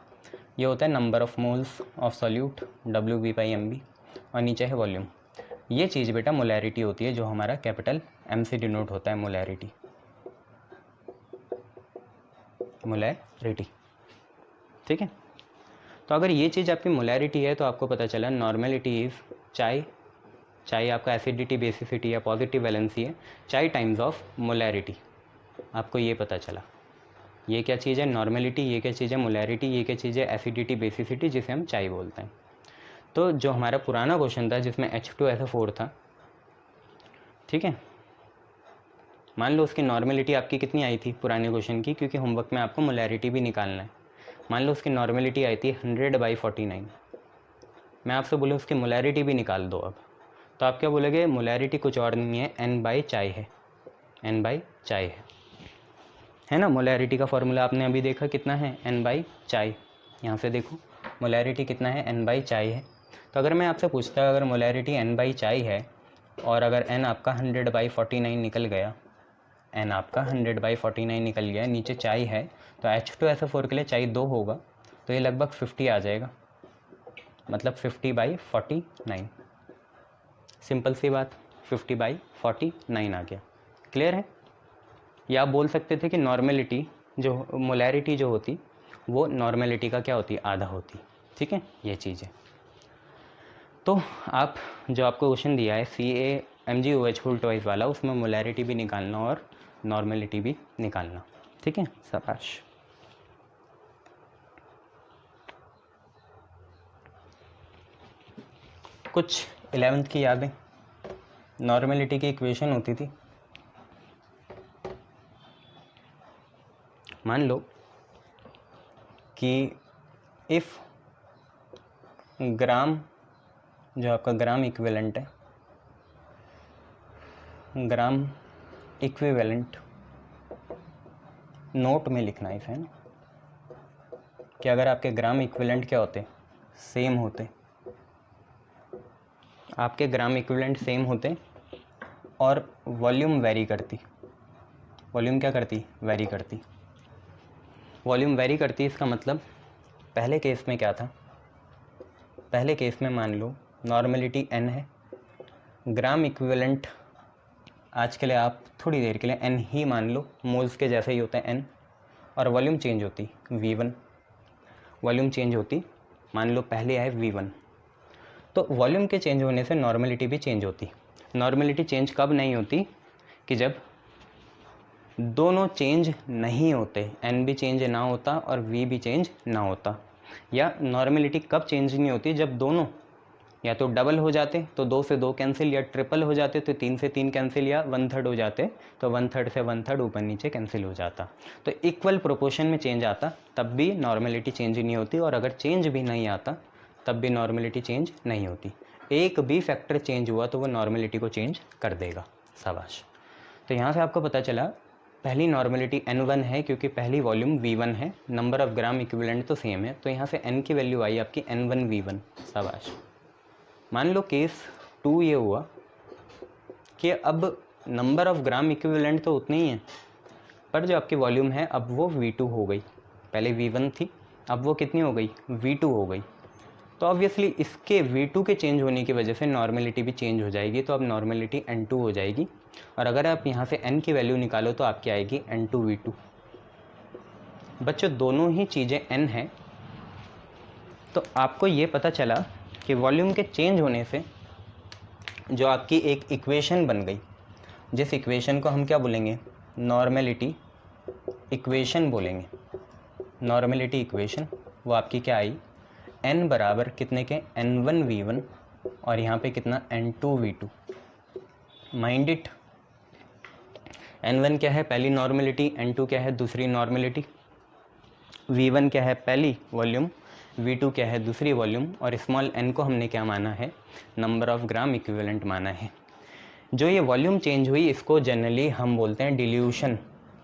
ये होता है number of moles of solute, WB/MB, और नीचे है वॉल्यूम। ये चीज़ बेटा मोलैरिटी होती है, जो हमारा कैपिटल M से डिनोट होता है, मोलैरिटी, ठीक है। तो अगर ये चीज़ आपकी मोलैरिटी है तो आपको पता चला नॉर्मेलिटी इज़ चाय आपका एसिडिटी, बेसिसिटी या पॉजिटिव वैलेंसी है, चाय टाइम्स ऑफ मोलैरिटी, आपको ये पता चला। ये क्या चीज़ है, नॉर्मेलिटी, ये क्या चीज़ है, मोलैरिटी, ये क्या चीज़ है, एसिडिटी, बेसिसिटी, जिसे हम चाय बोलते हैं। तो जो हमारा पुराना क्वेश्चन था जिसमें H2SO4 था, ठीक है, मान लो उसकी नॉर्मेलिटी आपकी कितनी आई थी पुराने क्वेश्चन की, क्योंकि होमवर्क में आपको मोलैरिटी भी निकालना है। मान लो उसकी नॉर्मेलिटी आई थी 100/49, मैं आपसे बोलूँ उसकी मोलैरिटी भी निकाल दो अब, तो आप क्या बोलोगे, मोलैरिटी कुछ और नहीं है, N/चाय है, N/चाय है ना। मोलैरिटी का फॉर्मूला आपने अभी देखा कितना है, N/चाय, यहाँ से देखो मोलैरिटी कितना है, N/चाय है। तो अगर मैं आपसे पूछता अगर मोलैरिटी N/चाय है और अगर N आपका 100/49 निकल गया, N आपका 100/49 निकल गया, नीचे चाय है, तो H2SO4 के लिए चाय 2 होगा, तो ये लगभग 50 आ जाएगा, मतलब 50/49, सिंपल सी बात, 50/49 आ गया, क्लियर है। या आप बोल सकते थे कि नॉर्मेलिटी जो मोलैरिटी जो होती वो नॉर्मेलिटी का क्या होती, आधा होती, ठीक है, ये चीज़ है। तो आप जो आपको क्वेश्चन दिया है CaMgOH होल ट्वाइस वाला, उसमें मोलैरिटी भी निकालना और नॉर्मेलिटी भी निकालना, ठीक है, शाबाश। कुछ 11th की यादें, नॉर्मेलिटी की इक्वेशन होती थी, मान लो कि इफ़ ग्राम, जो आपका ग्राम इक्विवेलेंट है, ग्राम इक्विवेलेंट नोट में लिखना है इसे ना, कि अगर आपके ग्राम इक्विवेलेंट क्या होते, सेम होते, आपके ग्राम इक्विवेलेंट सेम होते और वॉल्यूम वेरी करती, वॉल्यूम क्या करती, वेरी करती, वॉल्यूम वेरी करती, इसका मतलब पहले केस में क्या था, पहले केस में मान लो नॉर्मेलिटी N है, ग्राम इक्विवेलेंट आज के लिए आप थोड़ी देर के लिए N ही मान लो, मोल्स के जैसे ही होता है N, और वॉल्यूम चेंज होती V1, वॉल्यूम चेंज होती, मान लो पहले आए V1, तो वॉल्यूम के चेंज होने से नॉर्मेलिटी भी चेंज होती। नॉर्मेलिटी चेंज कब नहीं होती, कि जब दोनों चेंज नहीं होते, N भी चेंज ना होता और V भी चेंज ना होता। या नॉर्मेलिटी कब चेंज नहीं होती, जब दोनों या तो डबल हो जाते तो 2 से 2 कैंसिल, या ट्रिपल हो जाते तो 3 से 3 कैंसिल, या 1/3 हो जाते तो 1/3 से 1/3 ऊपर नीचे कैंसिल हो जाता। तो इक्वल प्रोपोर्शन में चेंज आता तब भी नॉर्मेलिटी चेंज नहीं होती, और अगर चेंज भी नहीं आता तब भी नॉर्मेलिटी चेंज नहीं होती। एक भी फैक्टर चेंज हुआ तो वो नॉर्मेलिटी को चेंज कर देगा। शाबाश। तो यहाँ से आपको पता चला पहली नॉर्मेलिटी N1 है क्योंकि पहली वॉल्यूम V1 है, नंबर ऑफ ग्राम इक्विवेलेंट तो सेम है, तो यहाँ से N की वैल्यू आई आपकी N1 V1। शाबाश। मान लो केस 2 ये हुआ कि अब नंबर ऑफ ग्राम इक्विवेलेंट तो उतनी ही है, पर जो आपकी वॉल्यूम है अब वो V2 हो गई। पहले V1 थी, अब वो कितनी हो गई? V2 हो गई। तो ऑब्वियसली इसके V2 के चेंज होने की वजह से नॉर्मेलिटी भी चेंज हो जाएगी, तो अब नॉर्मेलिटी N2 हो जाएगी। और अगर आप यहाँ से N की वैल्यू निकालो तो आपकी आएगी N2 V2। बच्चों दोनों ही चीज़ें N हैं, तो आपको ये पता चला कि वॉल्यूम के चेंज होने से जो आपकी एक इक्वेशन बन गई, जिस इक्वेशन को हम क्या बोलेंगे? नॉर्मेलिटी इक्वेशन बोलेंगे। नॉर्मेलिटी इक्वेशन वो आपकी क्या आई? n बराबर कितने के? N1 V1 और यहाँ पे कितना? N2 V2। Mind it, N1 क्या है? पहली नॉर्मेलिटी। N2 क्या है? दूसरी नॉर्मेलिटी। V1 क्या है? पहली वॉल्यूम। V2 क्या है? दूसरी वॉल्यूम। और स्मॉल n को हमने क्या माना है? नंबर ऑफ ग्राम इक्विवेलेंट माना है। जो ये वॉल्यूम चेंज हुई इसको जनरली हम बोलते हैं डिल्यूशन,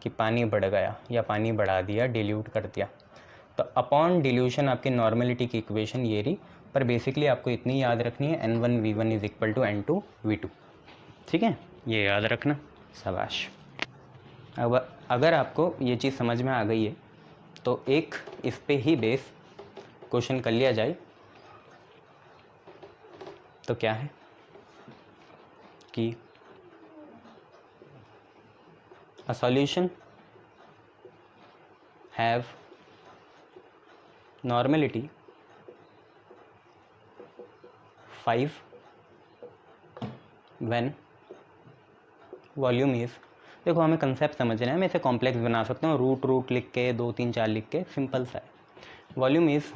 कि पानी बढ़ गया या पानी बढ़ा दिया, डिल्यूट कर दिया। तो अपॉन डिल्यूशन आपकी नॉर्मेलिटी की इक्वेशन ये रही, पर बेसिकली आपको इतनी याद रखनी है N1 V1 is equal to N2 V2। ठीक है, ये याद रखना। शाबाश। अब अगर आपको ये चीज़ समझ में आ गई है तो एक इस पे ही बेस क्वेश्चन कर लिया जाए। तो क्या है कि a solution have normality 5 when volume is, देखो हमें कंसेप्ट समझना है, मैं इसे कॉम्प्लेक्स बना सकता हूँ, रूट लिख के 2 3 4 लिख के, सिंपल सा है। वॉल्यूम इज़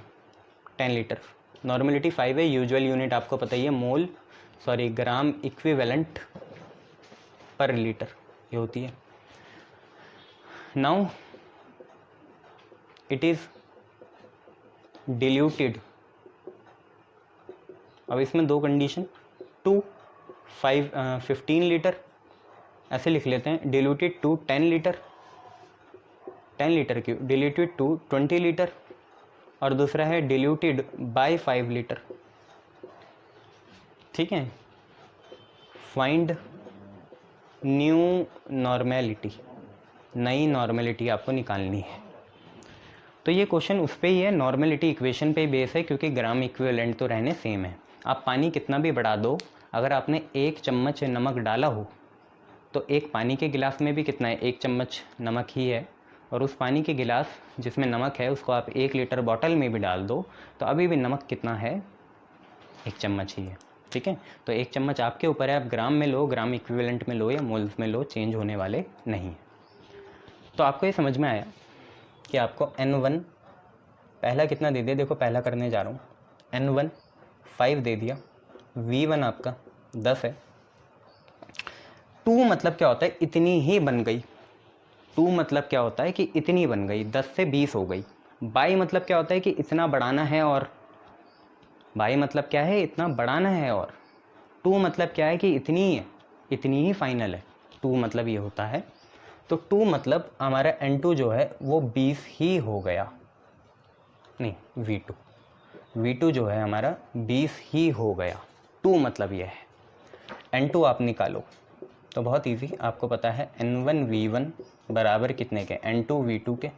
10 लीटर, नॉर्मेलिटी 5 है, यूजुअल यूनिट आपको पता ही है, ग्राम इक्विवेलेंट पर लीटर ये होती है। Now it is diluted. अब इसमें 2 कंडीशन, 15 लीटर ऐसे लिख लेते हैं, डिल्यूटेड टू 10 लीटर, 10 लीटर क्यों? डिल्यूटेड टू 20 लीटर, और दूसरा है डिल्यूटेड बाय 5 लीटर। ठीक है, फाइंड न्यू नॉर्मेलिटी, नई नॉर्मेलिटी आपको निकालनी है। तो ये क्वेश्चन उस पे ही है, नॉर्मेलिटी इक्वेशन पे बेस है, क्योंकि ग्राम इक्विवेलेंट तो रहने सेम है। आप पानी कितना भी बढ़ा दो, अगर आपने 1 चम्मच नमक डाला हो तो एक पानी के गिलास में भी कितना है? 1 चम्मच नमक ही है, और उस पानी के गिलास जिसमें नमक है उसको आप 1 लीटर बॉटल में भी डाल दो तो अभी भी नमक कितना है? 1 चम्मच ही है। ठीक है, तो 1 चम्मच आपके ऊपर है, आप ग्राम में लो, ग्राम इक्विवेलेंट में लो या मोल्स में लो, चेंज होने वाले नहीं है। तो आपको ये समझ में आया कि आपको N1 पहला कितना दे दिया? देखो पहला करने जा रहा हूँ, N1 5 दे दिया, V1 आपका 10 है। 2 मतलब क्या होता है? इतनी ही बन गई। 2 मतलब क्या होता है? कि इतनी बन गई, 10 से 20 हो गई। बाई मतलब क्या होता है? कि इतना बढ़ाना है, और बाई मतलब क्या है? इतना बढ़ाना है। और 2 मतलब क्या है? कि इतनी है, इतनी ही फाइनल है। 2 मतलब ये होता है। तो 2 मतलब हमारा N2 जो है वो 20 ही हो गया, नहीं V2 जो है हमारा 20 ही हो गया। 2 मतलब ये है। N2 आप निकालो तो बहुत इजी, आपको पता है N1 V1 बराबर कितने के? N2 V2 के।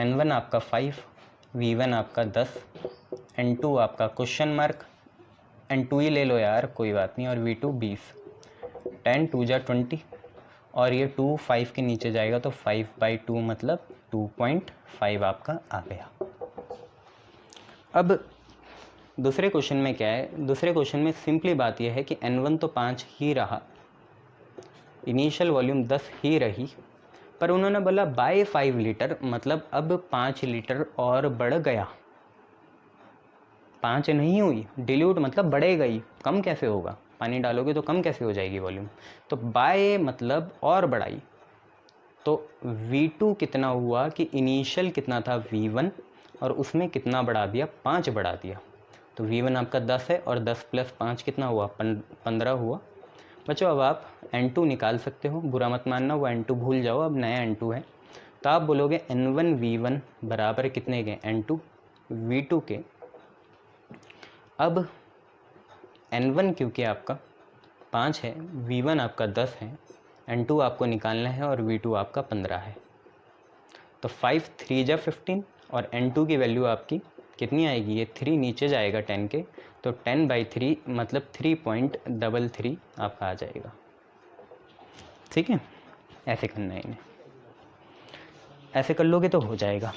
N1 आपका 5, V1 आपका 10, N2 आपका क्वेश्चन मार्क, N2 ही ले लो यार, कोई बात नहीं, और V2 20। 10 2 जा 20, और ये 2 5 के नीचे जाएगा तो 5/2 मतलब 2.5 आपका आ गया। अब दूसरे क्वेश्चन में क्या है? दूसरे क्वेश्चन में सिंपली बात यह है कि N1 तो 5 ही रहा, इनिशियल वॉल्यूम 10 ही रही, पर उन्होंने बोला बाय 5 लीटर, मतलब अब 5 लीटर और बढ़ गया। 5 नहीं हुई, डिल्यूट मतलब बढ़ेगा ही, कम कैसे होगा, पानी डालोगे तो कम कैसे हो जाएगी वॉल्यूम। तो बाय मतलब और बढ़ाई, तो V2 कितना हुआ कि इनिशियल कितना था V1 और उसमें कितना बढ़ा दिया, 5 बढ़ा दिया। तो V1 आपका 10 है और 10 + 5 कितना हुआ, 15 हुआ। बच्चों अब आप N2 निकाल सकते हो, बुरा मत मानना, वो N2 भूल जाओ, अब नया N2 है। तो आप बोलोगे N1 V1 बराबर कितने के, N2 V2 के। अब N1 क्योंकि आपका 5 है, V1 आपका 10 है, N2 आपको निकालना है और V2 आपका 15 है। तो 5 3 जा 15 और N2 की वैल्यू आपकी कितनी आएगी, ये 3 नीचे जाएगा 10 के, तो 10/3 मतलब 3.33 आपका आ जाएगा। ठीक है, ऐसे करना है इन्हें, ऐसे कर लोगे तो हो जाएगा।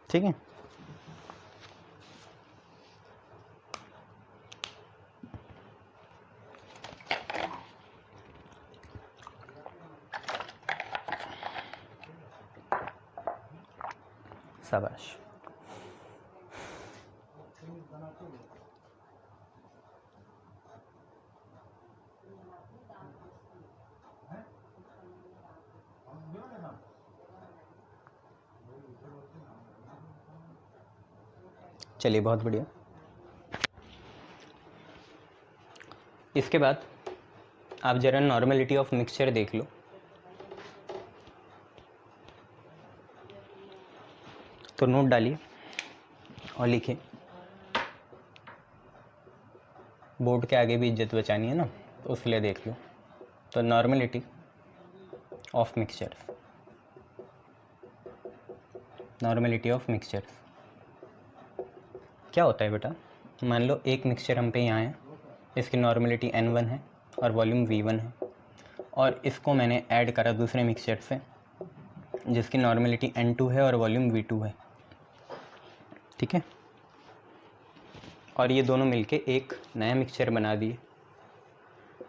ठीक है, शाबाश। चलिए बहुत बढ़िया। इसके बाद आप जरा नॉर्मेलिटी ऑफ मिक्सचर देख लो। तो नोट डालिए और लिखिए, बोर्ड के आगे भी इज्जत बचानी है ना, तो उसके लिए देख लो। तो normality of mixtures, normality of mixtures क्या होता है बेटा, मान लो एक मिक्सचर हम पे यहाँ है, इसकी नॉर्मेलिटी N1 है और वॉल्यूम V1 है, और इसको मैंने ऐड करा दूसरे मिक्सचर से जिसकी नॉर्मेलिटी N2 है और वॉल्यूम V2 है। ठीक है, और ये दोनों मिलके एक नया मिक्सचर बना दिए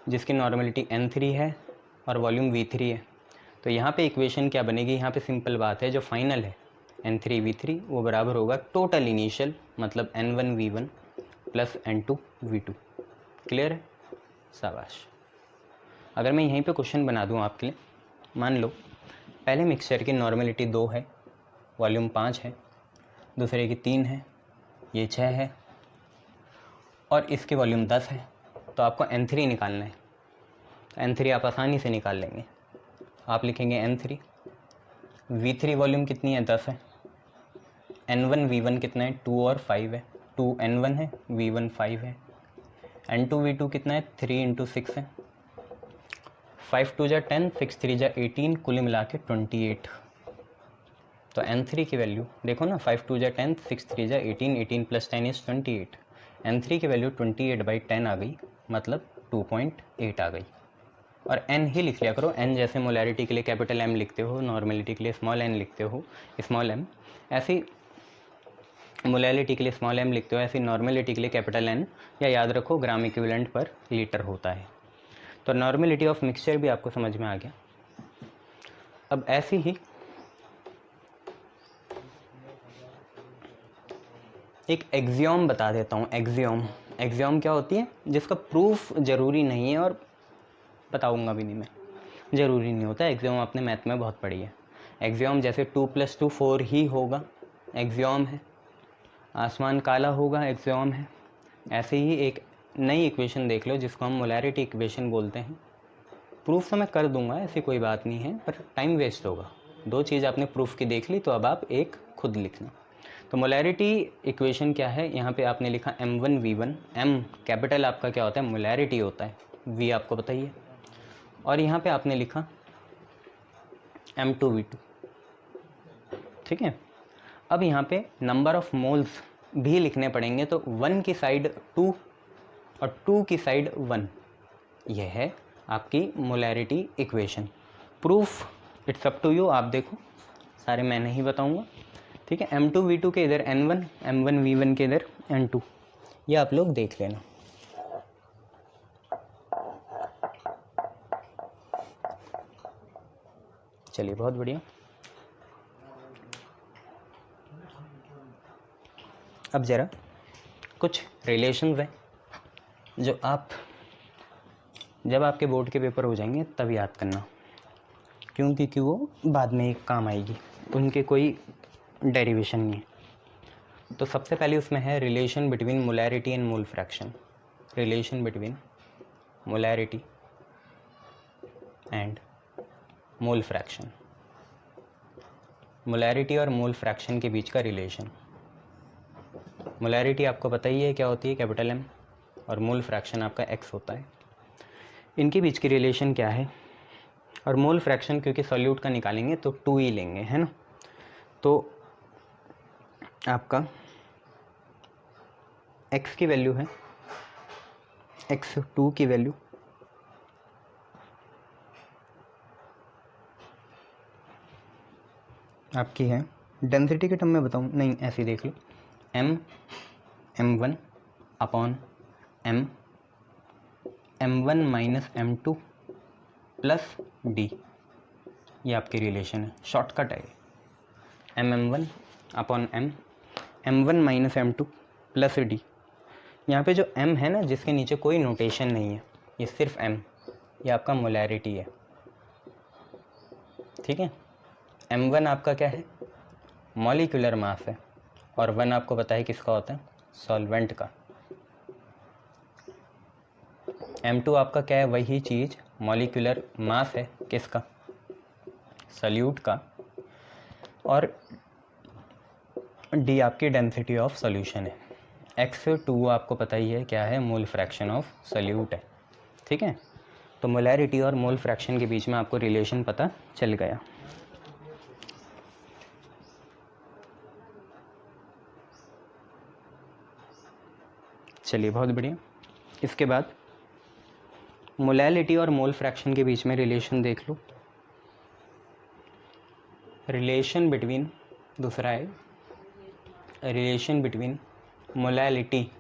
जिसकी नॉर्मेलिटी N3 है और वॉल्यूम V3 है। तो यहाँ पे इक्वेशन क्या बनेगी, यहाँ पे सिंपल बात है, जो फाइनल है N3 V3 वो बराबर होगा टोटल इनिशियल मतलब N1 V1 plus N2 V2। Clear है, शाबाश। अगर मैं यहीं पे क्वेश्चन बना दूँ आपके लिए, मान लो पहले मिक्सचर की नॉर्मेलिटी 2 है, वॉल्यूम 5 है, दूसरे की 3 है, ये 6 है, और इसकी वॉल्यूम 10 है। तो आपको N3 निकालना है। तो N3 आप आसानी से निकाल लेंगे, आप लिखेंगे N3, V3 वॉल्यूम कितनी है, 10 है, N1 V1 कितना है, 2 और 5 है, 2 N1 है, V1 5 है, N2 V2 कितना है, 3 × 6 है, 5 2 जा 10, 6 3 जा 18, कुल मिला के 28। तो N3 की वैल्यू देखो ना, 5 2 जा 10, 6 3 जा 18, 18 + 10 = 28। N3 की वैल्यू 28/10 आ गई, मतलब 2.8 आ गई। और N ही लिख लिया करो, N जैसे मोलैरिटी के लिए कैपिटल M लिखते हो, नॉर्मेलिटी के लिए स्मॉल n लिखते हो स्मॉल m, ऐसी मोलैरिटी के लिए स्मॉल m लिखते हो, ऐसी नॉर्मेलिटी के लिए कैपिटल N, या याद रखो ग्राम इक्विवेलेंट पर लीटर होता है। तो नॉर्मेलिटी ऑफ मिक्सचर भी आपको समझ में आ गया। अब ऐसी ही एक एक्सियोम बता देता हूँ। एक्सियोम क्या होती है, जिसका प्रूफ ज़रूरी नहीं है और बताऊँगा भी नहीं मैं, ज़रूरी नहीं होता। एक्सियोम आपने मैथ में बहुत पढ़ी है। एक्सियोम जैसे 2 + 2 4 ही होगा, एक्सियोम है। आसमान काला होगा, एक्सियोम है। ऐसे ही एक नई इक्वेशन देख लो जिसको हम मोलैरिटी इक्वेशन बोलते हैं। प्रूफ तो मैं कर दूंगा, ऐसी कोई बात नहीं है, पर टाइम वेस्ट होगा। 2 चीज़ आपने प्रूफ की देख ली, तो अब आप एक खुद लिखना। तो मोलैरिटी इक्वेशन क्या है, यहाँ पे आपने लिखा M1 V1, M कैपिटल आपका क्या होता है, मोलैरिटी होता है, V आपको बताइए, और यहाँ पे आपने लिखा M2 V2। ठीक है, अब यहाँ पे नंबर ऑफ मोल्स भी लिखने पड़ेंगे, तो 1 की साइड 2 और 2 की साइड 1, यह है आपकी molarity equation. Proof it's up to you, आप देखो, सारे मैं नहीं बताऊंगा। ठीक है, M2 V2 के इधर N1, M1 V1 के इधर N2, ये आप लोग देख लेना। चलिए बहुत बढ़िया। अब ज़रा कुछ रिलेशंस हैं जो आप जब आपके बोर्ड के पेपर हो जाएंगे तब याद करना, क्योंकि वो बाद में एक काम आएगी, उनके कोई डेरिवेशन नहीं है। तो सबसे पहले उसमें है relation between molarity and mole fraction. Relation between molarity and mole fraction. Molarity और मोल फ्रैक्शन के बीच का रिलेशन। मोलैरिटी आपको पता ही है क्या होती है, कैपिटल M, और मोल फ्रैक्शन आपका X होता है। इनके बीच की रिलेशन क्या है? और मोल फ्रैक्शन क्योंकि सॉल्यूट का निकालेंगे तो 2 ही लेंगे, है ना। तो आपका X की वैल्यू है, X2 की वैल्यू आपकी है, डेंसिटी के टर्म में बताऊँ, नहीं ऐसे ही देख लो, M1 upon M1 minus M2 plus D, ये आपकी रिलेशन है, शॉर्टकट है। M1 upon M1 minus M2 plus D। यहाँ पे जो M है ना, जिसके नीचे कोई नोटेशन नहीं है, ये सिर्फ M, ये आपका मोलैरिटी है, ठीक है। M1 आपका क्या है, मॉलिक्यूलर मास है, और 1 आपको पता है किसका होता है, सॉल्वेंट का। M2 आपका क्या है, वही चीज़, मॉलिक्यूलर मास है, किसका, सॉल्यूट का, और D आपकी डेंसिटी ऑफ सॉल्यूशन है। X2 आपको पता ही है क्या है, मोल फ्रैक्शन ऑफ सॉल्यूट है, ठीक है। तो मोलैरिटी और मोल फ्रैक्शन के बीच में आपको रिलेशन पता चल गया। चलिए बहुत बढ़िया। इसके बाद मोलैलिटी और मोल फ्रैक्शन के बीच में रिलेशन देख लो। रिलेशन बिटवीन, दूसरा है रिलेशन बिटवीन मोलैलिटी,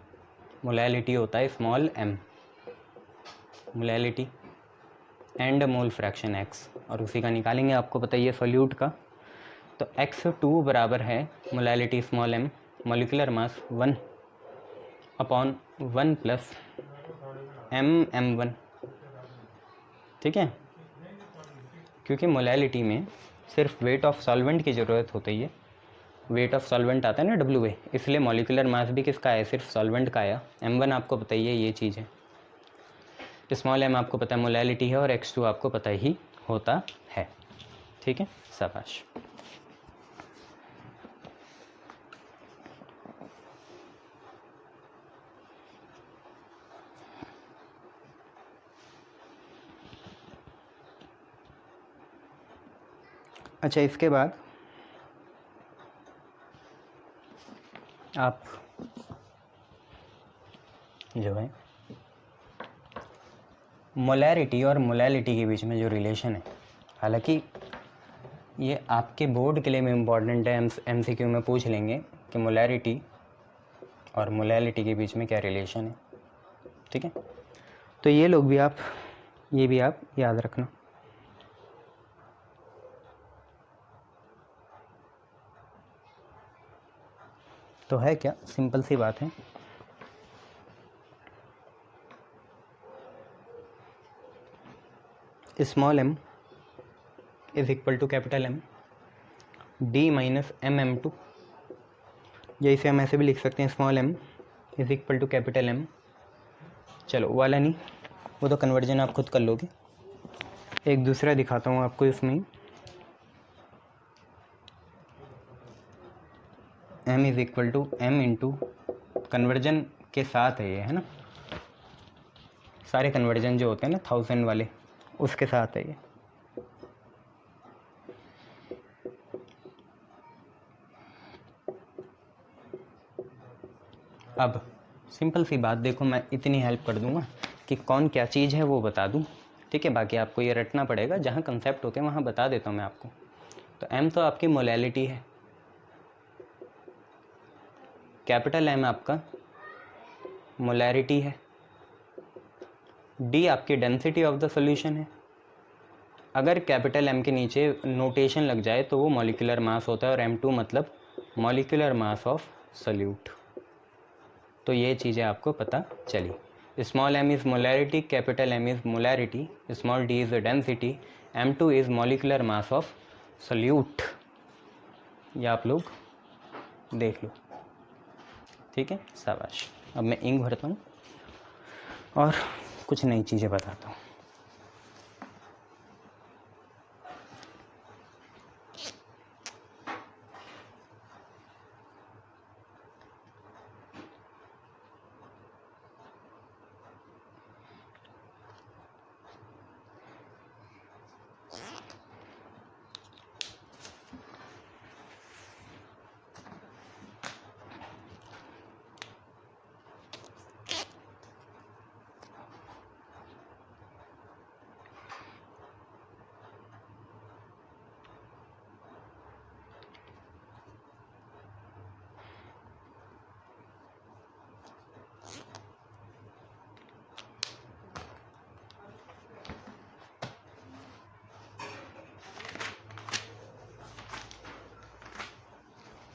मोलैलिटी होता है small m, molality and mole fraction x, और उसी का निकालेंगे, आपको पता ही है सॉल्यूट का। तो X2 बराबर है molality small m, molecular mass 1 upon 1 plus M1, ठीक है। क्योंकि मोलैलिटी में सिर्फ वेट ऑफ सॉल्वेंट की ज़रूरत होती है, वेट ऑफ सॉल्वेंट आता है ना WA, इसलिए मॉलिक्यूलर मास भी किसका है, सिर्फ सॉल्वेंट का आया। M1 आपको पता ही है ये चीज़ है, स्मॉल m आपको पता है मोलैलिटी है, और X2 आपको पता ही होता है, ठीक है, शाबाश। अच्छा, इसके बाद आप जो है मोलैरिटी और मोलैलिटी के बीच में जो रिलेशन है, हालांकि ये आपके बोर्ड के लिए में इम्पॉर्टेंट है, MCQ में पूछ लेंगे कि मोलैरिटी और मोलैलिटी के बीच में क्या रिलेशन है, ठीक है। तो ये लोग भी आप, ये भी आप याद रखना। तो है क्या, सिंपल सी बात है, small m is equal to capital M D minus MM2, या इसे हम ऐसे भी लिख सकते हैं, small m is equal to capital M, चलो वाला नहीं, वो तो कन्वर्जन आप खुद कर लोगे। एक दूसरा दिखाता हूँ आपको इसमें, m is equal to M into, conversion के साथ है ये, है ना, सारे कन्वर्जन जो होते हैं ना 1000 वाले, उसके साथ है ये। अब सिंपल सी बात देखो, मैं इतनी हेल्प कर दूंगा कि कौन क्या चीज़ है वो बता दूं, ठीक है, बाकी आपको ये रटना पड़ेगा, जहाँ कंसेप्ट होते हैं वहाँ बता देता हूँ मैं आपको। तो M तो आपकी मोलैलिटी है, कैपिटल M आपका मोलैरिटी है, D आपकी डेंसिटी ऑफ द सॉल्यूशन है। अगर कैपिटल M के नीचे नोटेशन लग जाए तो वो मॉलिक्यूलर मास होता है, और M2 मतलब मॉलिक्यूलर मास ऑफ सॉल्यूट, तो ये चीज़ें आपको पता चली। Small m is molarity, capital M is molarity, small d is density, m2 is molecular mass of solute. ये आप लोग देख लो, ठीक है, शाबाश। अब मैं इंक भरता हूँ और कुछ नई चीज़ें बताता हूँ।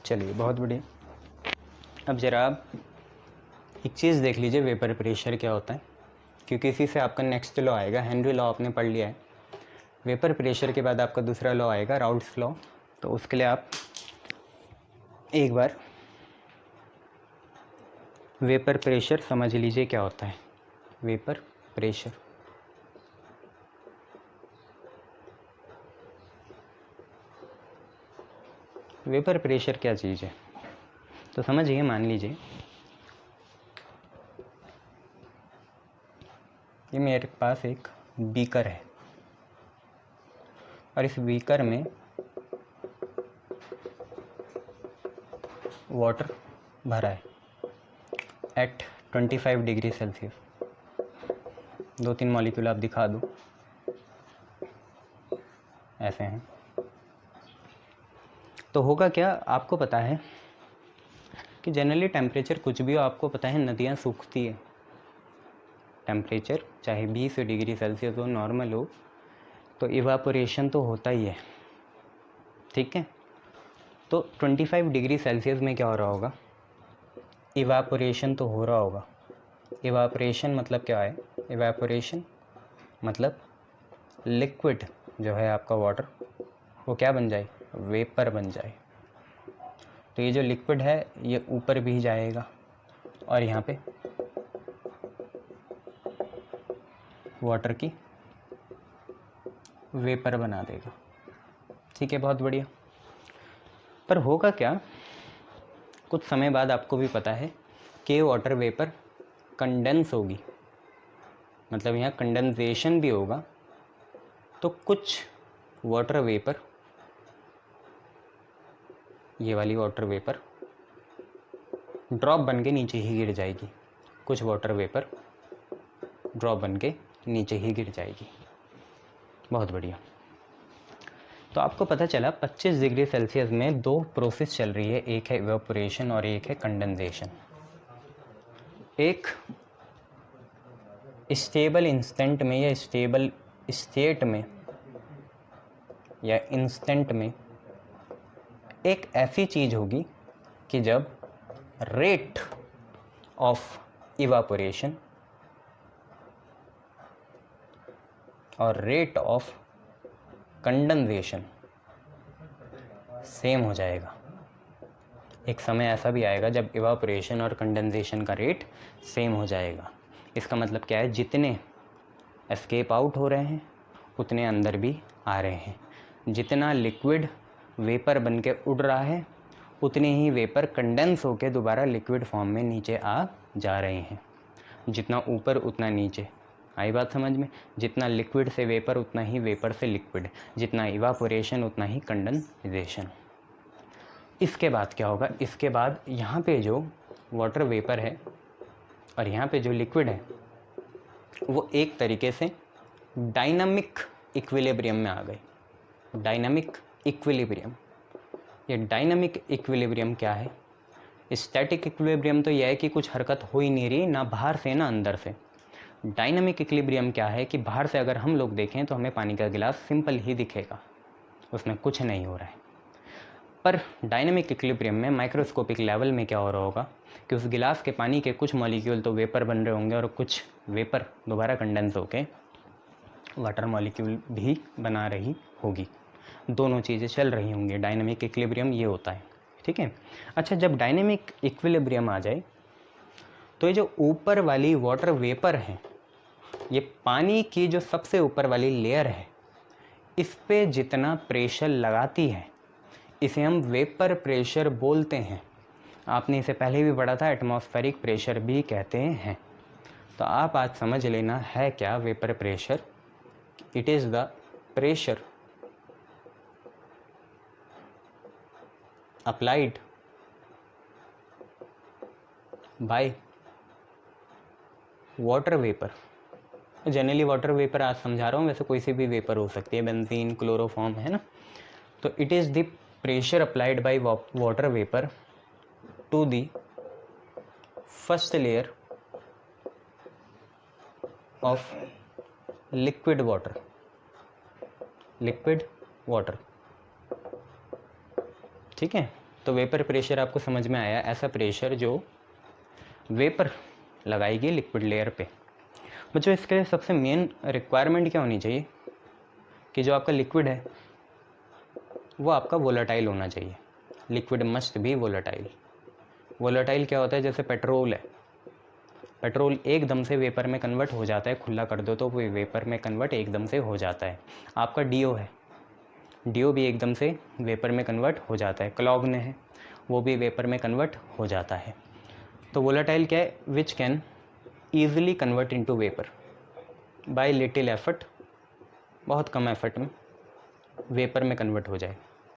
चलिए, बहुत बढ़िया। अब ज़रा आप एक चीज़ देख लीजिए, वेपर प्रेशर क्या होता है, क्योंकि इसी से आपका नेक्स्ट लॉ आएगा। हेनरी लॉ आपने पढ़ लिया है। वेपर प्रेशर के बाद आपका दूसरा लॉ आएगा, राउल्ट्स लॉ। तो उसके लिए आप एक बार वेपर प्रेशर समझ लीजिए क्या होता है। वेपर प्रेशर, वेपर प्रेशर क्या चीज़ है तो समझिए। मान लीजिए ये मेरे पास एक बीकर है और इस बीकर में वाटर भरा है एट 25 डिग्री सेल्सियस। 2-3 मॉलिक्यूल आप दिखा दो, ऐसे हैं। तो होगा क्या, आपको पता है कि जनरली टेम्परेचर कुछ भी हो, आपको पता है नदियाँ सूखती है। टेम्परेचर चाहे 20 डिग्री सेल्सियस हो, नॉर्मल हो, तो इवापोरेशन तो होता ही है, ठीक है। तो 25 डिग्री सेल्सियस में क्या हो रहा होगा, इवापोरेशन तो हो रहा होगा। इवापोरेशन मतलब क्या है, इवापोरेशन मतलब लिक्विड जो है आपका वाटर, वो क्या बन जाए, वेपर बन जाए। तो ये जो लिक्विड है ये ऊपर भी जाएगा और यहाँ पे वाटर की वेपर बना देगा, ठीक है, बहुत बढ़िया। पर होगा क्या, कुछ समय बाद आपको भी पता है कि वाटर वेपर कंडेंस होगी, मतलब यहाँ कंडेंसेशन भी होगा। तो कुछ वाटर वेपर, ये वाली वाटर वेपर ड्रॉप बन के नीचे ही गिर जाएगी। कुछ वाटर वेपर ड्रॉप बन के नीचे ही गिर जाएगी, बहुत बढ़िया। तो आपको पता चला 25 डिग्री सेल्सियस में 2 प्रोसेस चल रही है, एक है इवेपोरेशन और एक है कंडेंसेशन। एक स्टेबल इंस्टेंट में या स्टेबल स्टेट में या इंस्टेंट में एक ऐसी चीज़ होगी कि जब रेट ऑफ इवापोरेशन और रेट ऑफ कंडेंसेशन सेम हो जाएगा। एक समय ऐसा भी आएगा जब इवापोरेशन और कंडेंसेशन का रेट सेम हो जाएगा। इसका मतलब क्या है, जितने एस्केप आउट हो रहे हैं उतने अंदर भी आ रहे हैं। जितना लिक्विड वेपर बन के उड़ रहा है उतने ही वेपर कंडेंस होकर दोबारा लिक्विड फॉर्म में नीचे आ जा रहे हैं। जितना ऊपर उतना नीचे, आई बात समझ में। जितना लिक्विड से वेपर उतना ही वेपर से लिक्विड, जितना इवापोरेशन उतना ही कंडेंसेशन। इसके बाद क्या होगा, इसके बाद यहाँ पे जो वाटर वेपर है और यहाँ पे जो लिक्विड है वो एक तरीके से डायनामिक इक्विलिब्रियम में आ गए। डायनामिक इक्विलिब्रियम, ये डायनामिक इक्विलिब्रियम क्या है, स्टैटिक इक्विलिब्रियम तो यह है कि कुछ हरकत हो ही नहीं रही, ना बाहर से ना अंदर से। डायनामिक इक्विलिब्रियम क्या है कि बाहर से अगर हम लोग देखें तो हमें पानी का गिलास सिंपल ही दिखेगा, उसमें कुछ नहीं हो रहा है। पर डायनेमिक इक्विलिब्रियम में माइक्रोस्कोपिक लेवल में क्या हो रहा होगा कि उस गिलास के पानी के कुछ मॉलिक्यूल तो वेपर बन रहे होंगे और कुछ वेपर दोबारा कंडेंस होके वाटर मॉलिक्यूल भी बना रही होगी, दोनों चीज़ें चल रही होंगी। डायनेमिक इक्विलिब्रियम ये होता है, ठीक है। अच्छा, जब डायनेमिक इक्विलिब्रियम आ जाए तो ये जो ऊपर वाली वाटर वेपर है, ये पानी की जो सबसे ऊपर वाली लेयर है, इस पे जितना प्रेशर लगाती है इसे हम वेपर प्रेशर बोलते हैं। आपने इसे पहले भी पढ़ा था, एटमॉस्फेरिक प्रेशर भी कहते हैं। तो आप आज समझ लेना है क्या vapour pressure. It is the pressure applied by water vapour. Generally water vapour आज समझा रहा हूँ, वैसे कोई सी भी वेपर हो सकती है, बेंजीन, क्लोरोफॉर्म, है ना। तो it is the pressure applied by water vapour to the first layer of liquid water. Liquid water, ठीक है। तो वेपर प्रेशर आपको समझ में आया, ऐसा प्रेशर जो वेपर लगाएगी लिक्विड लेयर पे। बच्चों, इसके लिए सबसे मेन रिक्वायरमेंट क्या होनी चाहिए कि जो आपका लिक्विड है वो आपका वोलेटाइल होना चाहिए। Liquid must be volatile. Volatile क्या होता है, जैसे पेट्रोल है, पेट्रोल एकदम से वेपर में कन्वर्ट हो जाता है, खुला कर दो तो वो वेपर में कन्वर्ट एकदम से हो जाता है। आपका डीओ है, डीओ भी एकदम से वेपर में कन्वर्ट हो जाता है। क्लॉग्न है, वो भी वेपर में कन्वर्ट हो जाता है। तो वोलेटाइल क्या है, which can easily convert into vapour bye little effort, बहुत कम एफर्ट में वेपर में कन्वर्ट हो जाए।